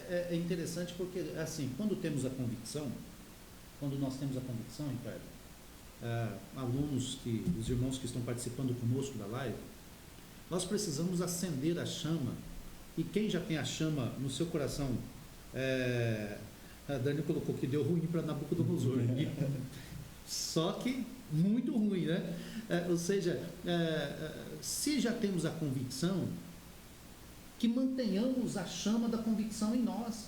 É interessante porque, assim, quando temos a convicção, quando nós temos a convicção, Ricardo, os irmãos que estão participando conosco da live, nós precisamos acender a chama, e quem já tem a chama no seu coração, a Dani colocou que deu ruim para Nabucodonosor, só que muito ruim, né? Ou seja, se já temos a convicção, que mantenhamos a chama da convicção em nós.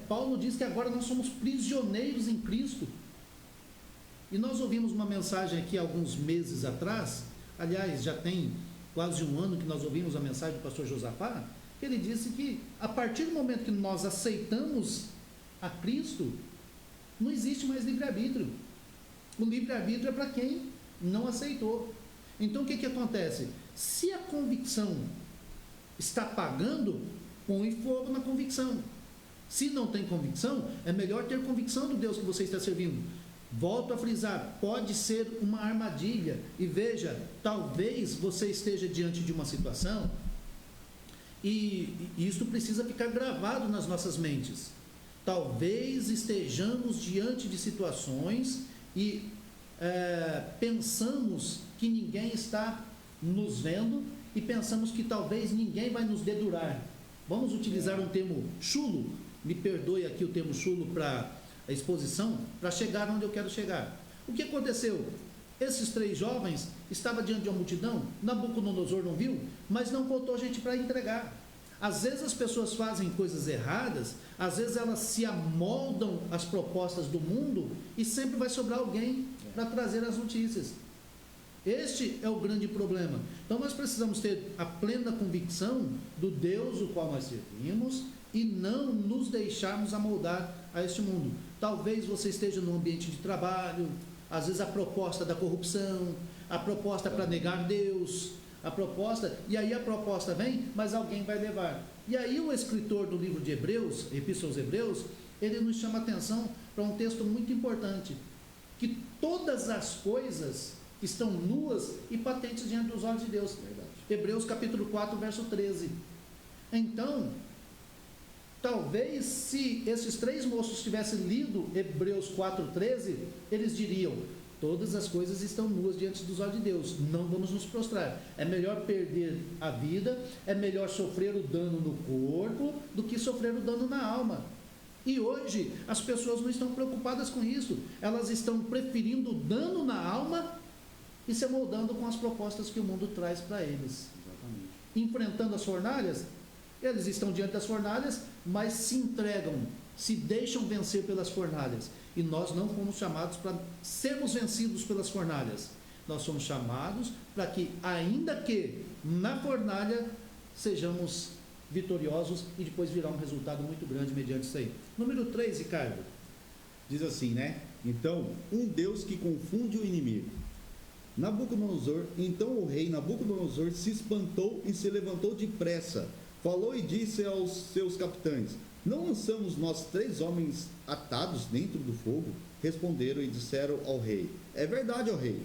Paulo diz que agora nós somos prisioneiros em Cristo. E nós ouvimos uma mensagem aqui alguns meses atrás, aliás, já tem quase um ano que nós ouvimos a mensagem do pastor Josafá, que ele disse que a partir do momento que nós aceitamos a Cristo, não existe mais livre-arbítrio. O livre-arbítrio é para quem não aceitou. Então o que acontece? Se a convicção está pagando, põe fogo na convicção. Se não tem convicção, é melhor ter convicção do Deus que você está servindo. Volto a frisar, pode ser uma armadilha. E veja, talvez você esteja diante de uma situação e isso precisa ficar gravado nas nossas mentes. Talvez estejamos diante de situações e pensamos que ninguém está nos vendo e pensamos que talvez ninguém vai nos dedurar. Vamos utilizar um termo chulo, me perdoe aqui o termo chulo para a exposição, para chegar onde eu quero chegar. O que aconteceu? Esses 3 jovens estavam diante de uma multidão, Nabucodonosor não viu, mas não faltou gente para entregar. Às vezes as pessoas fazem coisas erradas, às vezes elas se amoldam às propostas do mundo e sempre vai sobrar alguém para trazer as notícias. Este é o grande problema. Então nós precisamos ter a plena convicção do Deus o qual nós servimos e não nos deixarmos amoldar a este mundo. Talvez você esteja no ambiente de trabalho, às vezes a proposta da corrupção, a proposta para negar Deus, a proposta, e aí a proposta vem, mas alguém vai levar. E aí o escritor do livro de Hebreus, Epístola aos Hebreus, ele nos chama a atenção para um texto muito importante, que todas as coisas estão nuas e patentes diante dos olhos de Deus. Verdade. Hebreus capítulo 4, verso 13. Então, talvez se esses 3 moços tivessem lido Hebreus 4,13, eles diriam: todas as coisas estão nuas diante dos olhos de Deus, não vamos nos prostrar. É melhor perder a vida, é melhor sofrer o dano no corpo do que sofrer o dano na alma. E hoje as pessoas não estão preocupadas com isso, elas estão preferindo o dano na alma e se amoldando com as propostas que o mundo traz para eles. Exatamente. Enfrentando as fornalhas, eles estão diante das fornalhas, mas se entregam, se deixam vencer pelas fornalhas. E nós não fomos chamados para sermos vencidos pelas fornalhas. Nós somos chamados para que, ainda que na fornalha, sejamos vitoriosos e depois virá um resultado muito grande mediante isso aí. Número 3, Ricardo. Diz assim, né? Então, um Deus que confunde o inimigo. Então o rei Nabucodonosor se espantou e se levantou depressa. Falou e disse aos seus capitães: não lançamos nós 3 homens atados dentro do fogo? Responderam e disseram ao rei: é verdade, ó rei.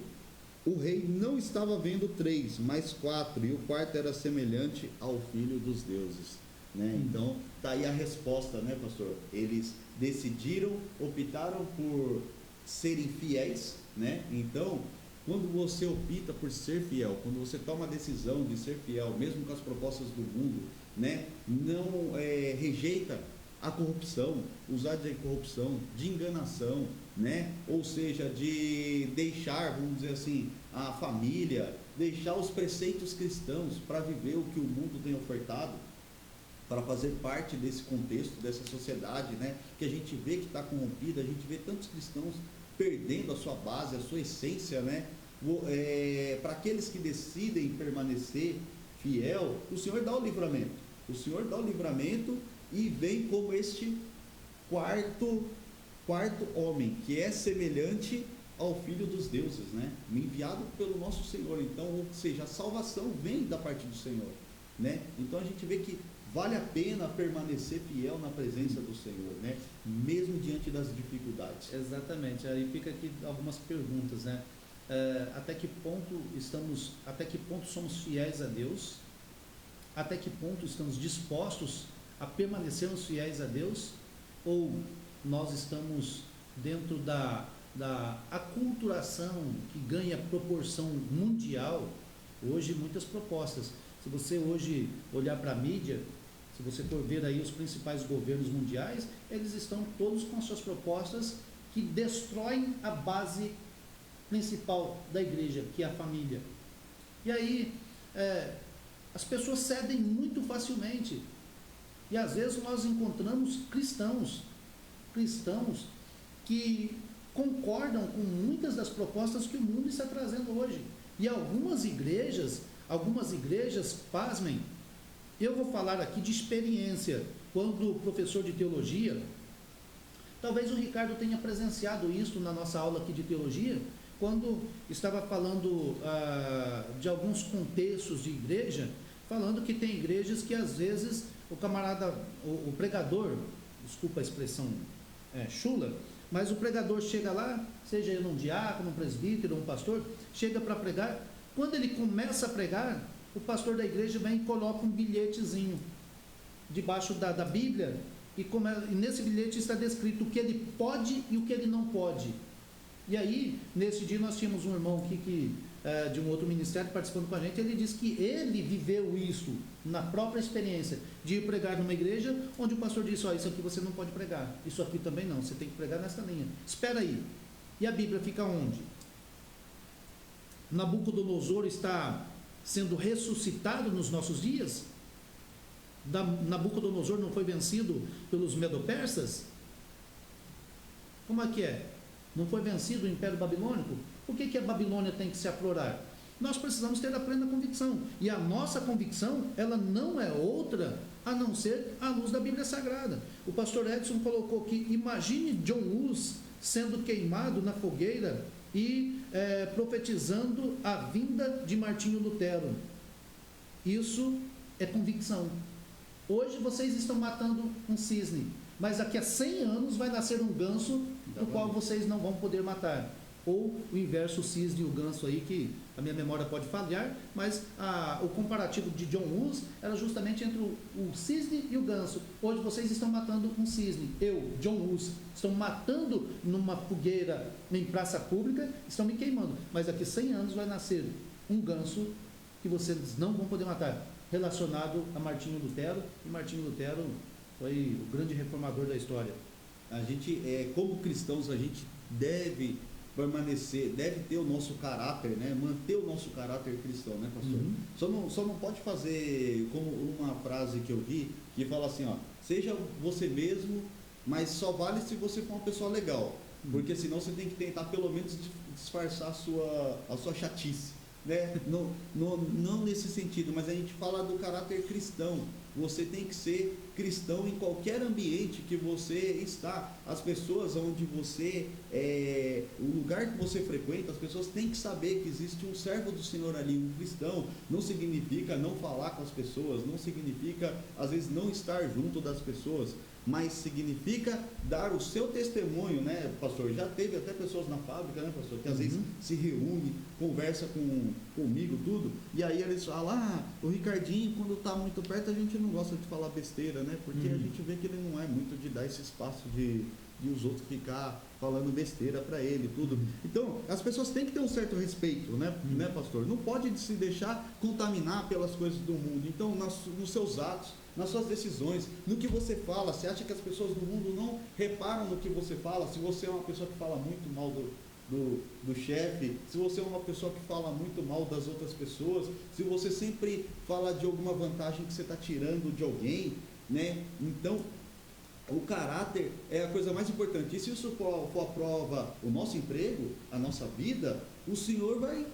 O rei não estava vendo 3, mas 4, e o quarto era semelhante ao filho dos deuses. Né? Então, está aí a resposta, né, pastor? Eles decidiram, optaram por serem fiéis, né? Então, quando você opta por ser fiel, quando você toma a decisão de ser fiel, mesmo com as propostas do mundo, né, não rejeita a corrupção, usar de corrupção, de enganação, né, ou seja, de deixar, vamos dizer assim, a família, deixar os preceitos cristãos para viver o que o mundo tem ofertado, para fazer parte desse contexto, dessa sociedade, né, que a gente vê que está corrompida, a gente vê tantos cristãos perdendo a sua base, a sua essência, né? Para aqueles que decidem permanecer fiel, o Senhor dá o livramento. O Senhor dá o livramento e vem como este quarto homem, que é semelhante ao Filho dos deuses, né? Enviado pelo nosso Senhor. Então, ou seja, a salvação vem da parte do Senhor, né? Então a gente vê que vale a pena permanecer fiel na presença do Senhor, né? Mesmo diante das dificuldades. Exatamente, aí fica aqui algumas perguntas, né? Até que ponto somos fiéis a Deus? Até que ponto estamos dispostos a permanecermos fiéis a Deus? Ou nós estamos dentro da aculturação que ganha proporção mundial? Hoje muitas propostas. Se você hoje olhar para a mídia, se você for ver aí os principais governos mundiais, eles estão todos com suas propostas que destroem a base principal da igreja, que é a família. E aí, as pessoas cedem muito facilmente. E às vezes nós encontramos cristãos que concordam com muitas das propostas que o mundo está trazendo hoje. E algumas igrejas, pasmem, eu vou falar aqui de experiência. Quando professor de teologia, talvez o Ricardo tenha presenciado isso na nossa aula aqui de teologia, quando estava falando de alguns contextos de igreja, falando que tem igrejas que às vezes o camarada, o pregador, desculpa a expressão chula, mas o pregador chega lá, seja ele um diácono, um presbítero, um pastor, chega para pregar. Quando ele começa a pregar, o pastor da igreja vem e coloca um bilhetezinho debaixo da Bíblia, e nesse bilhete está descrito o que ele pode e o que ele não pode. E aí, nesse dia, nós tínhamos um irmão aqui de um outro ministério participando com a gente. Ele disse que ele viveu isso na própria experiência de ir pregar numa igreja onde o pastor disse: isso aqui você não pode pregar, isso aqui também não, você tem que pregar nessa linha, espera aí. E a Bíblia fica onde? Nabucodonosor está sendo ressuscitado nos nossos dias? Nabucodonosor não foi vencido pelos medo-persas? Como é que é? Não foi vencido o Império Babilônico? Por que a Babilônia tem que se aflorar? Nós precisamos ter a plena convicção. E a nossa convicção, ela não é outra a não ser a luz da Bíblia Sagrada. O pastor Edson colocou aqui: imagine John Hus sendo queimado na fogueira e profetizando a vinda de Martinho Lutero. Isso é convicção. Hoje vocês estão matando um cisne, mas daqui a 100 anos vai nascer um ganso, do qual vocês não vão poder matar. Ou o inverso, o cisne e o ganso aí, que a minha memória pode falhar, mas o comparativo de John Hus era justamente entre o cisne e o ganso. Hoje vocês estão matando um cisne. Eu, John Hus, estão matando numa fogueira em praça pública, estão me queimando. Mas daqui a 100 anos vai nascer um ganso que vocês não vão poder matar, relacionado a Martinho Lutero. E Martinho Lutero foi o grande reformador da história. A gente, como cristãos, a gente deve permanecer, deve ter o nosso caráter, né? Manter o nosso caráter cristão, né, pastor? Só não pode fazer como uma frase que eu vi, que fala assim, ó: seja você mesmo, mas só vale se você for uma pessoa legal, porque senão você tem que tentar pelo menos disfarçar a sua chatice, né? Não nesse sentido, mas a gente fala do caráter cristão. Você tem que ser cristão em qualquer ambiente que você está. As pessoas onde você, o lugar que você frequenta, as pessoas têm que saber que existe um servo do Senhor ali, um cristão. Não significa não falar com as pessoas, não significa às vezes não estar junto das pessoas, mas significa dar o seu testemunho, né, pastor? Já teve até pessoas na fábrica, né, pastor, que às vezes se reúne, conversa comigo, tudo, e aí eles falam: o Ricardinho, quando está muito perto, a gente não gosta de falar besteira, né, porque a gente vê que ele não é muito de dar esse espaço de os outros ficar falando besteira para ele, tudo. Então, as pessoas têm que ter um certo respeito, né, pastor? Não pode se deixar contaminar pelas coisas do mundo. Então, nos seus atos, nas suas decisões, no que você fala, você acha que as pessoas do mundo não reparam no que você fala? Se você é uma pessoa que fala muito mal do chefe, se você é uma pessoa que fala muito mal das outras pessoas, se você sempre fala de alguma vantagem que você está tirando de alguém, né? Então, o caráter é a coisa mais importante. E se isso for a prova, o nosso emprego, a nossa vida, o Senhor vai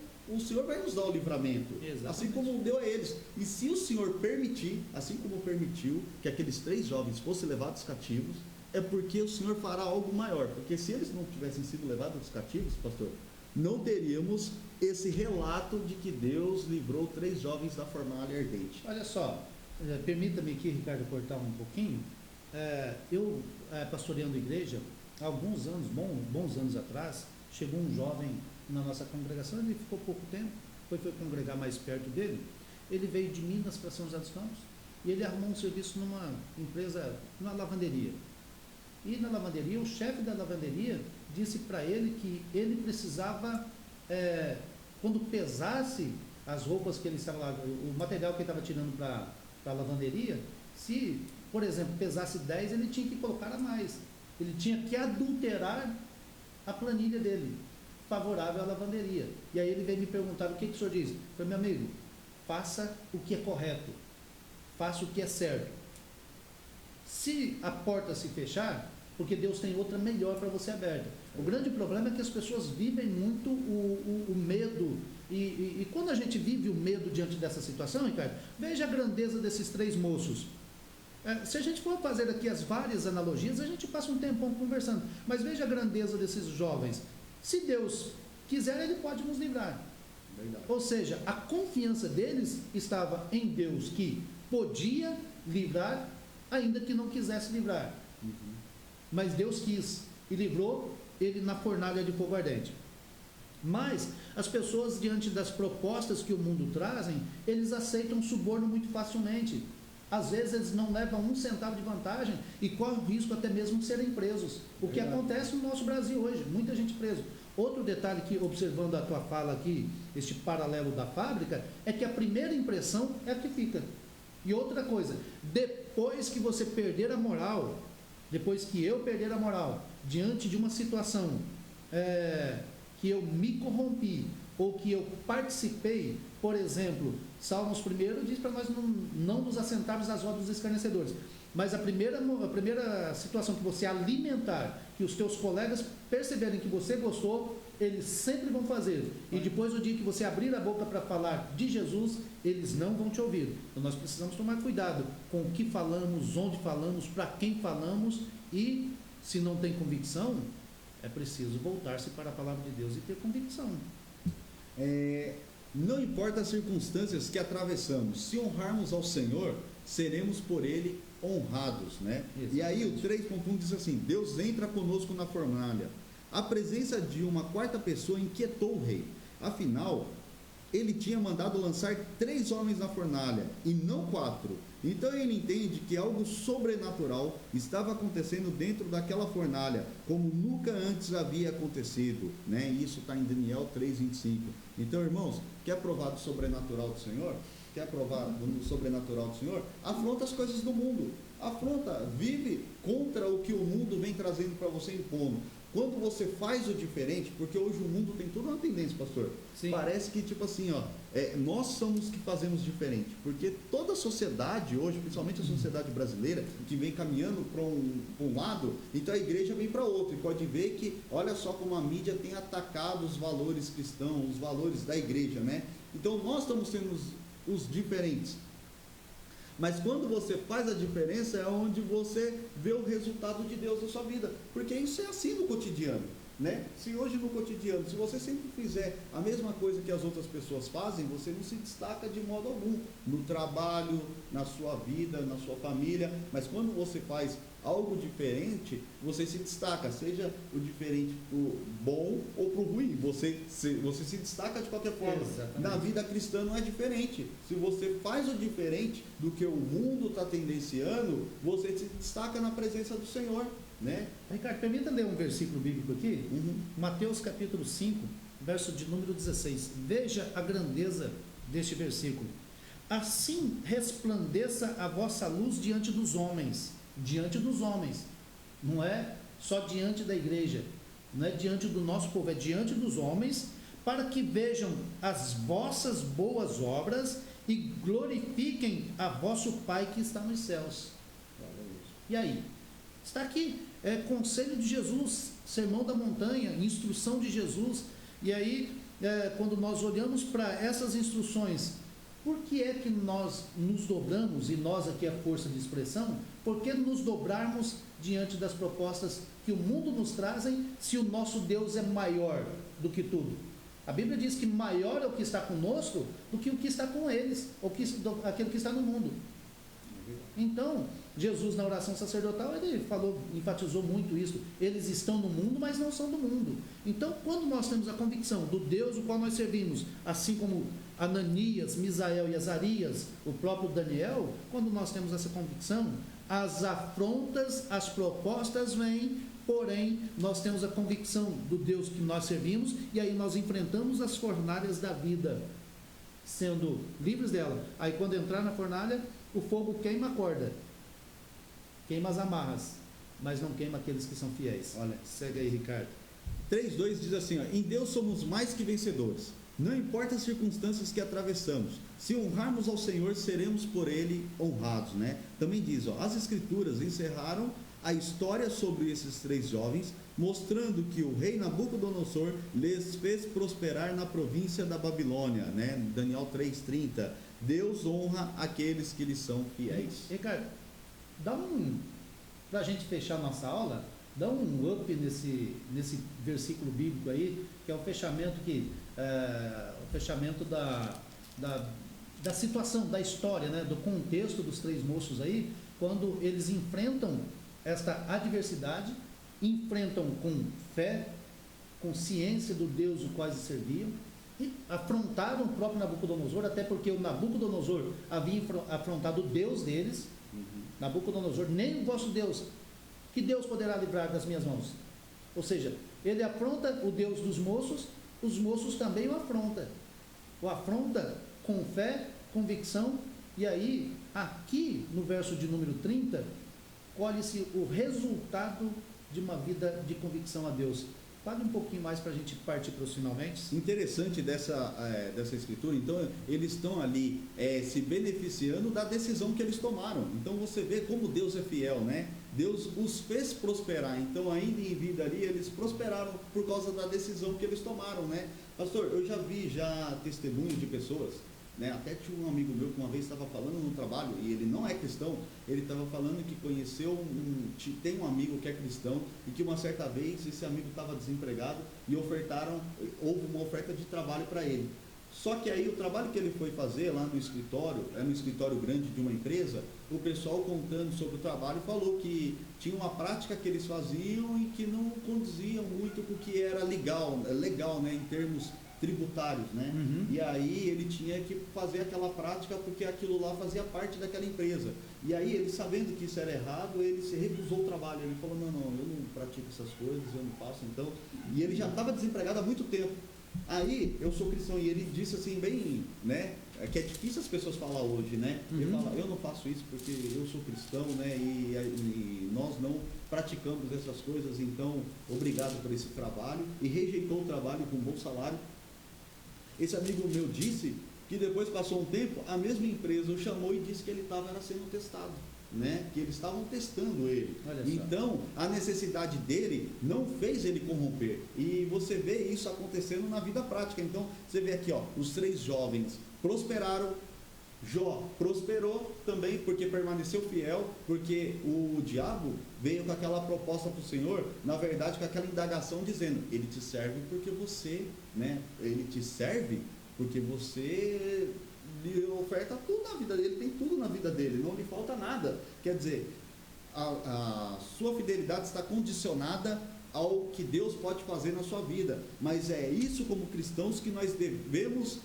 nos dar o livramento. Exatamente. Assim como deu a eles. E se o Senhor permitir, assim como permitiu que aqueles 3 jovens fossem levados cativos, é porque o Senhor fará algo maior. Porque se eles não tivessem sido levados cativos, pastor, não teríamos esse relato de que Deus livrou 3 jovens da fornalha ardente. Olha só, permita-me aqui, Ricardo, cortar um pouquinho. Eu, pastoreando igreja, há alguns anos, bons anos atrás, chegou um jovem na nossa congregação. Ele ficou pouco tempo, foi congregar mais perto dele. Ele veio de Minas para São José dos Campos e ele arrumou um serviço numa empresa, numa lavanderia. E na lavanderia, o chefe da lavanderia disse para ele que ele precisava, quando pesasse as roupas que ele estava lá, o material que ele estava tirando para a lavanderia, se, por exemplo, pesasse 10, ele tinha que colocar a mais. Ele tinha que adulterar a planilha dele, favorável à lavanderia. E aí ele veio me perguntar: o que o senhor diz? Eu falei: meu amigo, faça o que é correto, faça o que é certo. Se a porta se fechar, porque Deus tem outra melhor para você aberta. O grande problema é que as pessoas vivem muito o medo. E quando a gente vive o medo diante dessa situação, Ricardo, veja a grandeza desses 3 moços. Se a gente for fazer aqui as várias analogias, a gente passa um tempão conversando. Mas veja a grandeza desses jovens. Se Deus quiser, Ele pode nos livrar. Verdade. Ou seja, a confiança deles estava em Deus, que podia livrar, ainda que não quisesse livrar. Mas Deus quis e livrou ele na fornalha de fogo ardente. Mas as pessoas, diante das propostas que o mundo trazem, eles aceitam suborno muito facilmente. Às vezes eles não levam um centavo de vantagem e correm o risco até mesmo de serem presos. O que acontece no nosso Brasil hoje, muita gente presa. Outro detalhe que, observando a tua fala aqui, este paralelo da fábrica, é que a primeira impressão é a que fica. E outra coisa, depois que você perder a moral, depois que eu perder a moral, diante de uma situação que eu me corrompi, ou que eu participei, por exemplo, Salmos 1 diz para nós não nos assentarmos às rodas dos escarnecedores. Mas a primeira situação que você alimentar, que os teus colegas perceberem que você gostou, eles sempre vão fazer. E depois, no dia que você abrir a boca para falar de Jesus, eles não vão te ouvir. Então nós precisamos tomar cuidado com o que falamos, onde falamos, para quem falamos, e se não tem convicção, é preciso voltar-se para a palavra de Deus e ter convicção. Não importa as circunstâncias que atravessamos, se honrarmos ao Senhor, seremos por Ele honrados, né? Exatamente. E aí o 3.1 diz assim: Deus entra conosco na fornalha. A presença de uma quarta pessoa inquietou o rei. Afinal, ele tinha mandado lançar 3 homens na fornalha e não 4. Então ele entende que algo sobrenatural estava acontecendo dentro daquela fornalha, como nunca antes havia acontecido, né? Isso está em Daniel 3:25. Então, irmãos, quer provar do sobrenatural do Senhor? Quer provar do sobrenatural do Senhor? Afronta as coisas do mundo. Afronta, vive contra o que o mundo vem trazendo para você, impondo. Quando você faz o diferente, porque hoje o mundo tem toda uma tendência, pastor. Sim. Parece que tipo assim, nós somos que fazemos diferente, porque toda a sociedade hoje, principalmente a sociedade brasileira, que vem caminhando para um lado, então a igreja vem para outro, e pode ver que, olha só como a mídia tem atacado os valores cristãos, os valores da igreja, né? Então nós estamos sendo os diferentes. Mas quando você faz a diferença, é onde você vê o resultado de Deus na sua vida. Porque isso é assim no cotidiano, né? Se hoje no cotidiano, se você sempre fizer a mesma coisa que as outras pessoas fazem, você não se destaca de modo algum. No trabalho, na sua vida, na sua família. Mas quando você faz algo diferente, você se destaca, seja o diferente pro bom ou pro ruim, você se destaca de qualquer forma. Exatamente. Na vida cristã não é diferente. Se você faz o diferente do que o mundo está tendenciando, você se destaca na presença do Senhor, né? Ricardo, permita ler um versículo bíblico aqui? Mateus capítulo 5, verso de número 16. Veja a grandeza deste versículo. Assim resplandeça a vossa luz diante dos homens, não é só diante da igreja, não é diante do nosso povo, é diante dos homens, para que vejam as vossas boas obras e glorifiquem a vosso Pai que está nos céus. E aí? Está aqui, conselho de Jesus, sermão da montanha, instrução de Jesus. E aí, quando nós olhamos para essas instruções, por que é que nós nos dobramos, e nós aqui a força de expressão, por que nos dobrarmos diante das propostas que o mundo nos trazem, se o nosso Deus é maior do que tudo? A Bíblia diz que maior é o que está conosco do que o que está com eles, ou aquele que está no mundo. Então, Jesus na oração sacerdotal, ele enfatizou muito isso. Eles estão no mundo, mas não são do mundo. Então, quando nós temos a convicção do Deus o qual nós servimos, assim como Ananias, Misael e Azarias, o próprio Daniel, quando nós temos essa convicção, as afrontas, as propostas vêm, porém, nós temos a convicção do Deus que nós servimos, e aí nós enfrentamos as fornalhas da vida, sendo livres dela. Aí quando entrar na fornalha, o fogo queima a corda, queima as amarras, mas não queima aqueles que são fiéis. Olha, segue aí, Ricardo. 3:2 diz assim, em Deus somos mais que vencedores. Não importa as circunstâncias que atravessamos, se honrarmos ao Senhor, seremos por Ele honrados, né? Também diz, as Escrituras encerraram a história sobre esses 3 jovens, mostrando que o rei Nabucodonosor lhes fez prosperar na província da Babilônia, né? Daniel 3:30. Deus honra aqueles que lhe são fiéis. Ricardo, para a gente fechar nossa aula, dá um up nesse versículo bíblico aí, que é o fechamento da situação, da história, né, do contexto dos três moços aí, quando eles enfrentam esta adversidade, enfrentam com fé, com ciência do Deus o qual eles serviam, e afrontaram o próprio Nabucodonosor, até porque o Nabucodonosor havia afrontado o Deus deles. Nabucodonosor, nem o vosso Deus, que Deus poderá livrar das minhas mãos? Ou seja, ele afronta o Deus dos moços, os moços também o afronta com fé, convicção, e aí, aqui no verso de número 30, colhe-se o resultado de uma vida de convicção a Deus. Fale um pouquinho mais para a gente partir para os finalmente. Interessante dessa escritura, então eles estão ali se beneficiando da decisão que eles tomaram. Então você vê como Deus é fiel, né? Deus os fez prosperar, então ainda em vida ali eles prosperaram por causa da decisão que eles tomaram, né? Pastor, eu já vi testemunhos de pessoas, né? Até tinha um amigo meu que uma vez estava falando no trabalho, e ele não é cristão, ele estava falando que conheceu, tem um amigo que é cristão, e que uma certa vez esse amigo estava desempregado e houve uma oferta de trabalho para ele. Só que aí o trabalho que ele foi fazer lá no escritório, no escritório grande de uma empresa, o pessoal contando sobre o trabalho falou que tinha uma prática que eles faziam e que não condiziam muito com o que era legal, né, em termos tributários, né? E aí ele tinha que fazer aquela prática porque aquilo lá fazia parte daquela empresa. E aí ele, sabendo que isso era errado, ele se recusou o trabalho. Ele falou, não, eu não pratico essas coisas, eu não faço, então... E ele já estava desempregado há muito tempo. Aí, eu sou cristão, e ele disse assim, bem, né, que é difícil as pessoas falar hoje, né? Ele fala, eu não faço isso porque eu sou cristão, né, e nós não praticamos essas coisas, então, obrigado por esse trabalho, e rejeitou o trabalho com um bom salário. Esse amigo meu disse que depois passou um tempo, a mesma empresa o chamou e disse que ele estava sendo testado, né? Que eles estavam testando ele. Então, a necessidade dele não fez ele corromper. E você vê isso acontecendo na vida prática. Então, você vê aqui, os 3 jovens prosperaram. Jó prosperou também porque permaneceu fiel, porque o diabo veio com aquela proposta para o Senhor, na verdade com aquela indagação dizendo, ele te serve porque você, né? Ele te serve porque você lhe oferta tudo na vida dele, ele tem tudo na vida dele, não lhe falta nada. Quer dizer, a sua fidelidade está condicionada ao que Deus pode fazer na sua vida, mas é isso como cristãos que nós devemos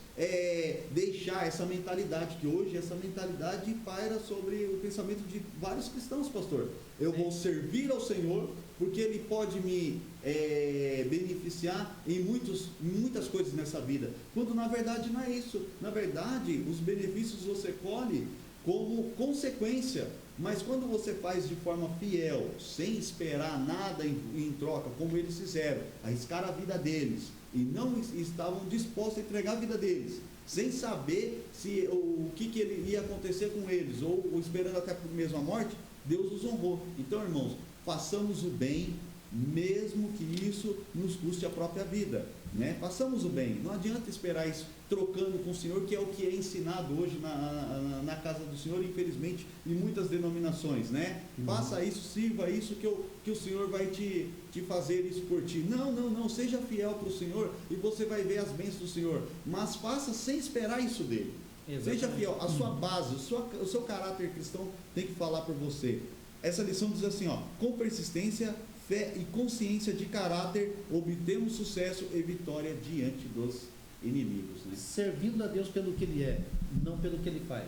deixar essa mentalidade, que hoje essa mentalidade paira sobre o pensamento de vários cristãos, pastor. Eu vou servir ao Senhor porque Ele pode me beneficiar em muitas coisas nessa vida, quando na verdade não é isso. Na verdade, os benefícios você colhe como consequência, mas quando você faz de forma fiel, sem esperar nada em troca, como eles fizeram, arriscaram a vida deles e não estavam dispostos a entregar a vida deles, sem saber o que ia acontecer com eles, ou esperando até mesmo a morte, Deus os honrou. Então, irmãos, façamos o bem, mesmo que isso nos custe a própria vida, né? Façamos o bem, não adianta esperar isso trocando com o Senhor, que é o que é ensinado hoje na casa do Senhor, infelizmente, em muitas denominações, né? Faça isso, sirva isso, que o Senhor vai te fazer isso por ti. Não, seja fiel para o Senhor e você vai ver as bênçãos do Senhor, mas faça sem esperar isso dele. Exatamente. Seja fiel, a sua base, o seu caráter cristão tem que falar por você. Essa lição diz assim, com persistência, fé e consciência de caráter, obtemos sucesso e vitória diante dos inimigos, né? Servindo a Deus pelo que Ele é, não pelo que Ele faz.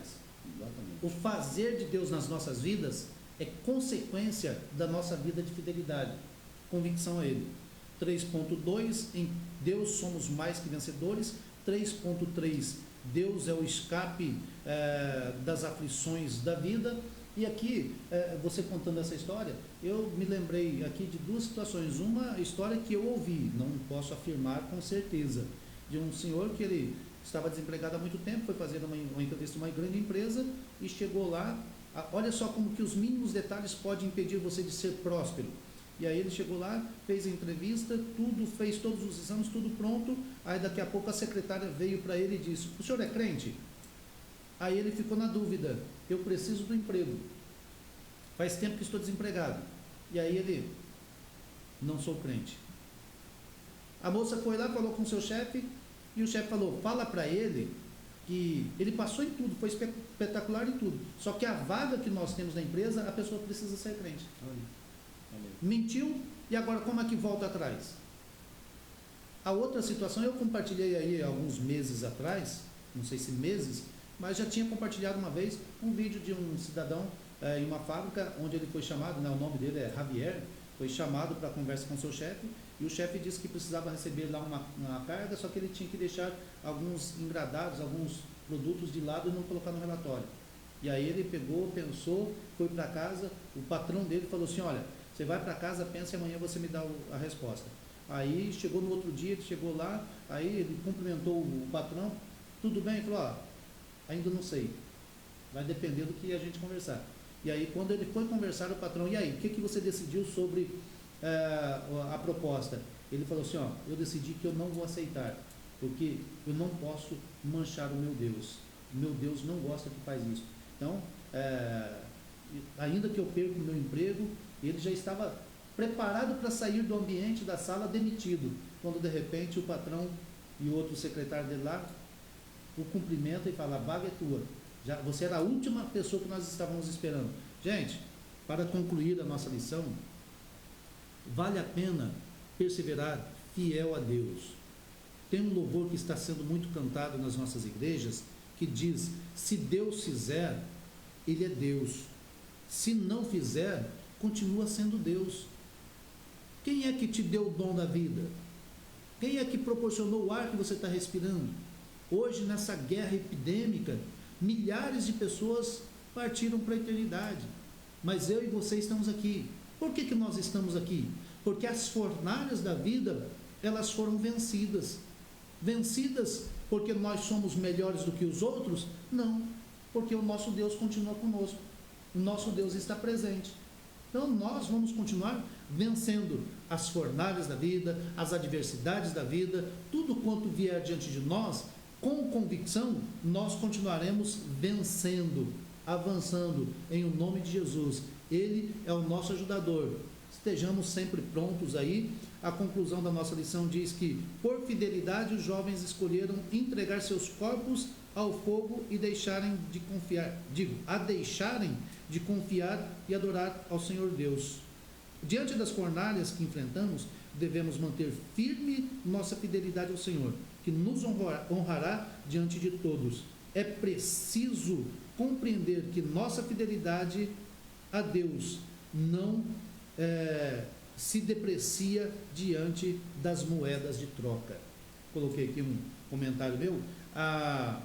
Exatamente. O fazer de Deus nas nossas vidas é consequência da nossa vida de fidelidade, convicção a Ele. 3.2, em Deus somos mais que vencedores. 3.3, Deus é o escape das aflições da vida. E aqui, você contando essa história, eu me lembrei aqui de 2 situações. Uma história que eu ouvi, não posso afirmar com certeza, de um senhor que ele estava desempregado há muito tempo, foi fazer uma entrevista em uma grande empresa e chegou lá. Olha só como que os mínimos detalhes podem impedir você de ser próspero. E aí ele chegou lá, fez a entrevista, fez todos os exames, tudo pronto. Aí daqui a pouco a secretária veio para ele e disse, o senhor é crente? Aí ele ficou na dúvida, eu preciso do emprego, faz tempo que estou desempregado. E aí ele, não sou crente. A moça foi lá, falou com o seu chefe, e o chefe falou, fala para ele que ele passou em tudo, foi espetacular em tudo. Só que a vaga que nós temos na empresa, a pessoa precisa ser crente. Mentiu, e agora como é que volta atrás? A outra situação, eu compartilhei aí alguns meses atrás, não sei se meses, mas já tinha compartilhado uma vez um vídeo de um cidadão em uma fábrica, onde ele foi chamado, né, o nome dele é Javier, foi chamado para conversa com seu chefe, e o chefe disse que precisava receber lá uma carga, só que ele tinha que deixar alguns engradados, alguns produtos de lado e não colocar no relatório. E aí ele pegou, pensou, foi para casa, o patrão dele falou assim, olha, você vai para casa, pensa e amanhã você me dá a resposta. Aí chegou no outro dia, ele chegou lá, aí ele cumprimentou o patrão, tudo bem? Ele falou, ainda não sei, vai depender do que a gente conversar. E aí quando ele foi conversar, o patrão, e aí, o que você decidiu sobre a proposta? Ele falou assim, eu decidi que eu não vou aceitar, porque eu não posso manchar o meu Deus não gosta que faz isso. Então, ainda que eu perca o meu emprego, ele já estava preparado para sair do ambiente da sala demitido, quando de repente o patrão e o outro secretário dele lá o cumprimenta e fala, a vaga é tua, você era a última pessoa que nós estávamos esperando. Gente, para concluir a nossa lição, vale a pena perseverar fiel a Deus. Tem um louvor que está sendo muito cantado nas nossas igrejas, que diz, se Deus fizer, Ele é Deus. Se não fizer, continua sendo Deus. Quem é que te deu o dom da vida? Quem é que proporcionou o ar que você está respirando? Hoje, nessa guerra epidêmica, milhares de pessoas partiram para a eternidade. Mas eu e você estamos aqui. Por que nós estamos aqui? Porque as fornalhas da vida, elas foram vencidas. Vencidas porque nós somos melhores do que os outros? Não, porque o nosso Deus continua conosco. O nosso Deus está presente. Então nós vamos continuar vencendo as fornalhas da vida, as adversidades da vida, tudo quanto vier diante de nós, com convicção, nós continuaremos vencendo, avançando em o nome de Jesus. Ele é o nosso ajudador. Estejamos sempre prontos aí. A conclusão da nossa lição diz que, por fidelidade, os jovens escolheram entregar seus corpos ao fogo e deixarem de confiar e adorar ao Senhor Deus. Diante das fornalhas que enfrentamos, devemos manter firme nossa fidelidade ao Senhor, que nos honrará diante de todos. É preciso compreender que nossa fidelidade a Deus não se deprecia diante das moedas de troca. Coloquei aqui um comentário meu. A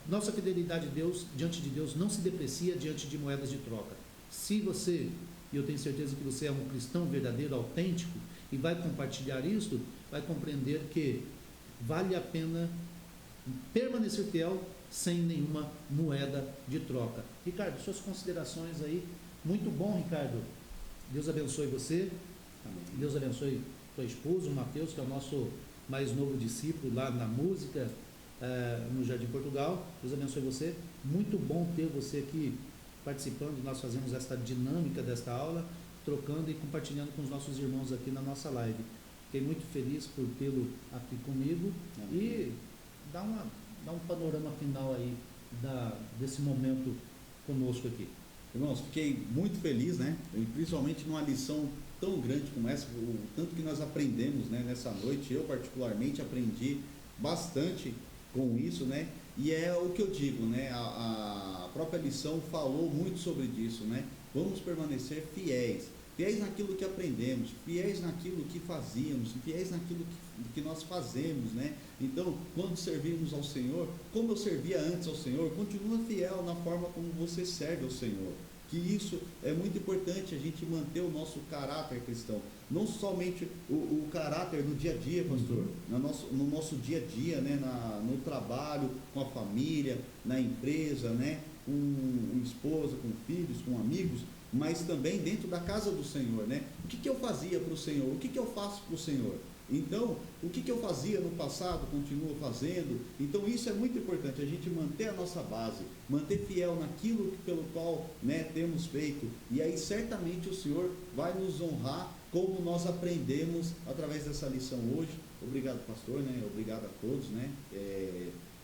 nossa fidelidade a Deus, diante de Deus, não se deprecia diante de moedas de troca. Se você, e eu tenho certeza que você é um cristão verdadeiro, autêntico, e vai compartilhar isso, vai compreender que vale a pena permanecer fiel sem nenhuma moeda de troca. Ricardo, suas considerações aí. Muito bom, Ricardo. Deus abençoe você. Amém. Deus abençoe sua esposa, o Mateus, que é o nosso mais novo discípulo lá na música, no Jardim Portugal. Deus abençoe você. Muito bom ter você aqui participando. Nós fazemos esta dinâmica desta aula, trocando e compartilhando com os nossos irmãos aqui na nossa live. Fiquei muito feliz por tê-lo aqui comigo. Amém. E dá um panorama final aí desse momento conosco aqui. Irmãos, fiquei muito feliz, né? E principalmente numa lição tão grande como essa, o tanto que nós aprendemos, né, nessa noite. Eu particularmente aprendi bastante com isso, né? E é o que eu digo, né? A própria lição falou muito sobre isso, né? Vamos permanecer fiéis naquilo que aprendemos, fiéis naquilo que fazíamos, fiéis naquilo que nós fazemos, né? Então, quando servimos ao Senhor, como eu servia antes ao Senhor, continua fiel na forma como você serve ao Senhor. Que isso é muito importante, a gente manter o nosso caráter cristão, não somente o caráter no dia a dia, pastor, no nosso dia a dia, né? No trabalho, com a família, na empresa, né? Com esposa, com filhos, com amigos, mas também dentro da casa do Senhor, né? O que eu fazia para o Senhor? O que eu faço para o Senhor? Então, o que eu fazia no passado, continuo fazendo. Então, isso é muito importante, a gente manter a nossa base, manter fiel naquilo pelo qual, né, temos feito. E aí, certamente, o Senhor vai nos honrar, como nós aprendemos através dessa lição hoje. Obrigado, pastor, né? Obrigado a todos, né?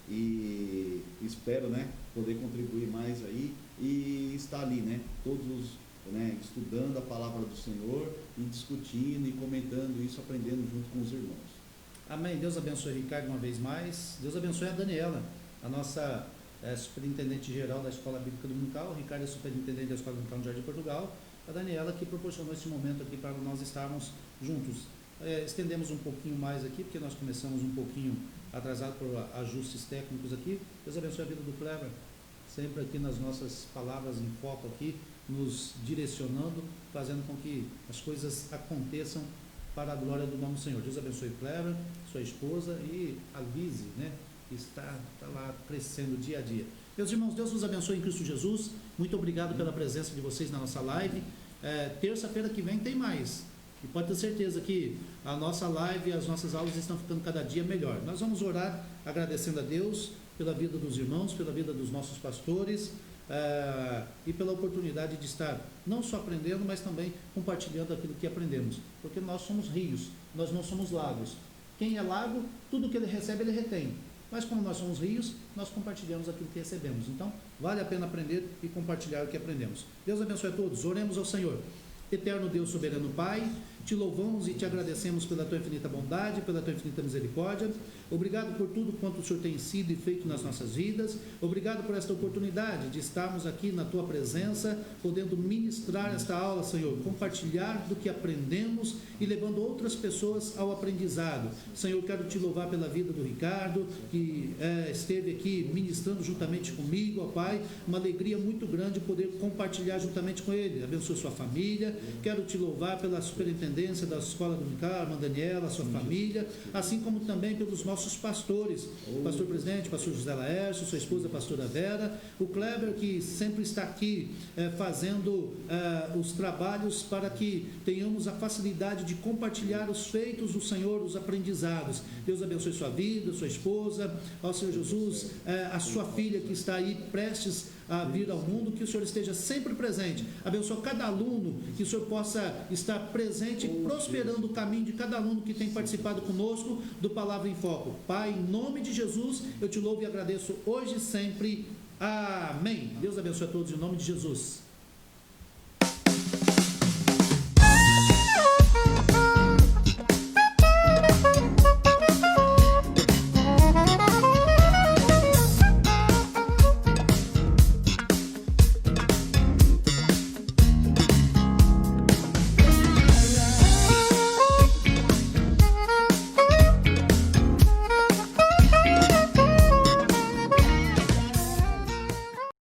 e espero, né, poder contribuir mais aí e estar ali, né, todos, né, estudando a palavra do Senhor e discutindo e comentando isso, aprendendo junto com os irmãos. Amém. Deus abençoe Ricardo uma vez mais. Deus abençoe a Daniela, a nossa superintendente geral da Escola Bíblica Dominical. O Ricardo é superintendente da Escola Dominical no Jardim Portugal. A Daniela que proporcionou esse momento aqui para nós estarmos juntos. Estendemos um pouquinho mais aqui, porque nós começamos um pouquinho atrasado por ajustes técnicos aqui. Deus abençoe a vida do Kleber, sempre aqui nas nossas palavras em foco aqui, nos direcionando, fazendo com que as coisas aconteçam para a glória do nome do Senhor. Deus abençoe Kleber, sua esposa e a Lise, né, que está lá crescendo dia a dia. Meus irmãos, Deus nos abençoe em Cristo Jesus. Muito obrigado pela presença de vocês na nossa live. Terça-feira que vem tem mais. E pode ter certeza que a nossa live e as nossas aulas estão ficando cada dia melhor. Nós vamos orar agradecendo a Deus pela vida dos irmãos, pela vida dos nossos pastores, e pela oportunidade de estar não só aprendendo, mas também compartilhando aquilo que aprendemos. Porque nós somos rios, nós não somos lagos. Quem é lago, tudo que ele recebe, ele retém. Mas como nós somos rios, nós compartilhamos aquilo que recebemos. Então, vale a pena aprender e compartilhar o que aprendemos. Deus abençoe a todos. Oremos ao Senhor. Eterno Deus, soberano Pai, te louvamos e te agradecemos pela tua infinita bondade, pela tua infinita misericórdia. Obrigado por tudo quanto o Senhor tem sido e feito nas nossas vidas. Obrigado por esta oportunidade de estarmos aqui na tua presença, podendo ministrar esta aula, Senhor, compartilhar do que aprendemos e levando outras pessoas ao aprendizado. Senhor, quero te louvar pela vida do Ricardo, que esteve aqui ministrando juntamente comigo, ó Pai. Uma alegria muito grande poder compartilhar juntamente com ele. Abençoe sua família. Quero te louvar pela superintendência da Escola Dominical, a irmã Daniela, sua família, assim como também pelos nossos pastores, o pastor presidente, pastor José Laércio, sua esposa, a pastora Vera, o Kleber, que sempre está aqui fazendo os trabalhos para que tenhamos a facilidade de compartilhar os feitos do Senhor, os aprendizados. Deus abençoe sua vida, sua esposa, ó Senhor Jesus, a sua filha que está aí prestes a vir ao mundo, que o Senhor esteja sempre presente. Abençoa cada aluno, que o Senhor possa estar presente, prosperando o caminho de cada aluno que tem participado conosco do Palavra em Foco. Pai, em nome de Jesus, eu te louvo e agradeço hoje e sempre. Amém. Deus abençoe a todos em nome de Jesus.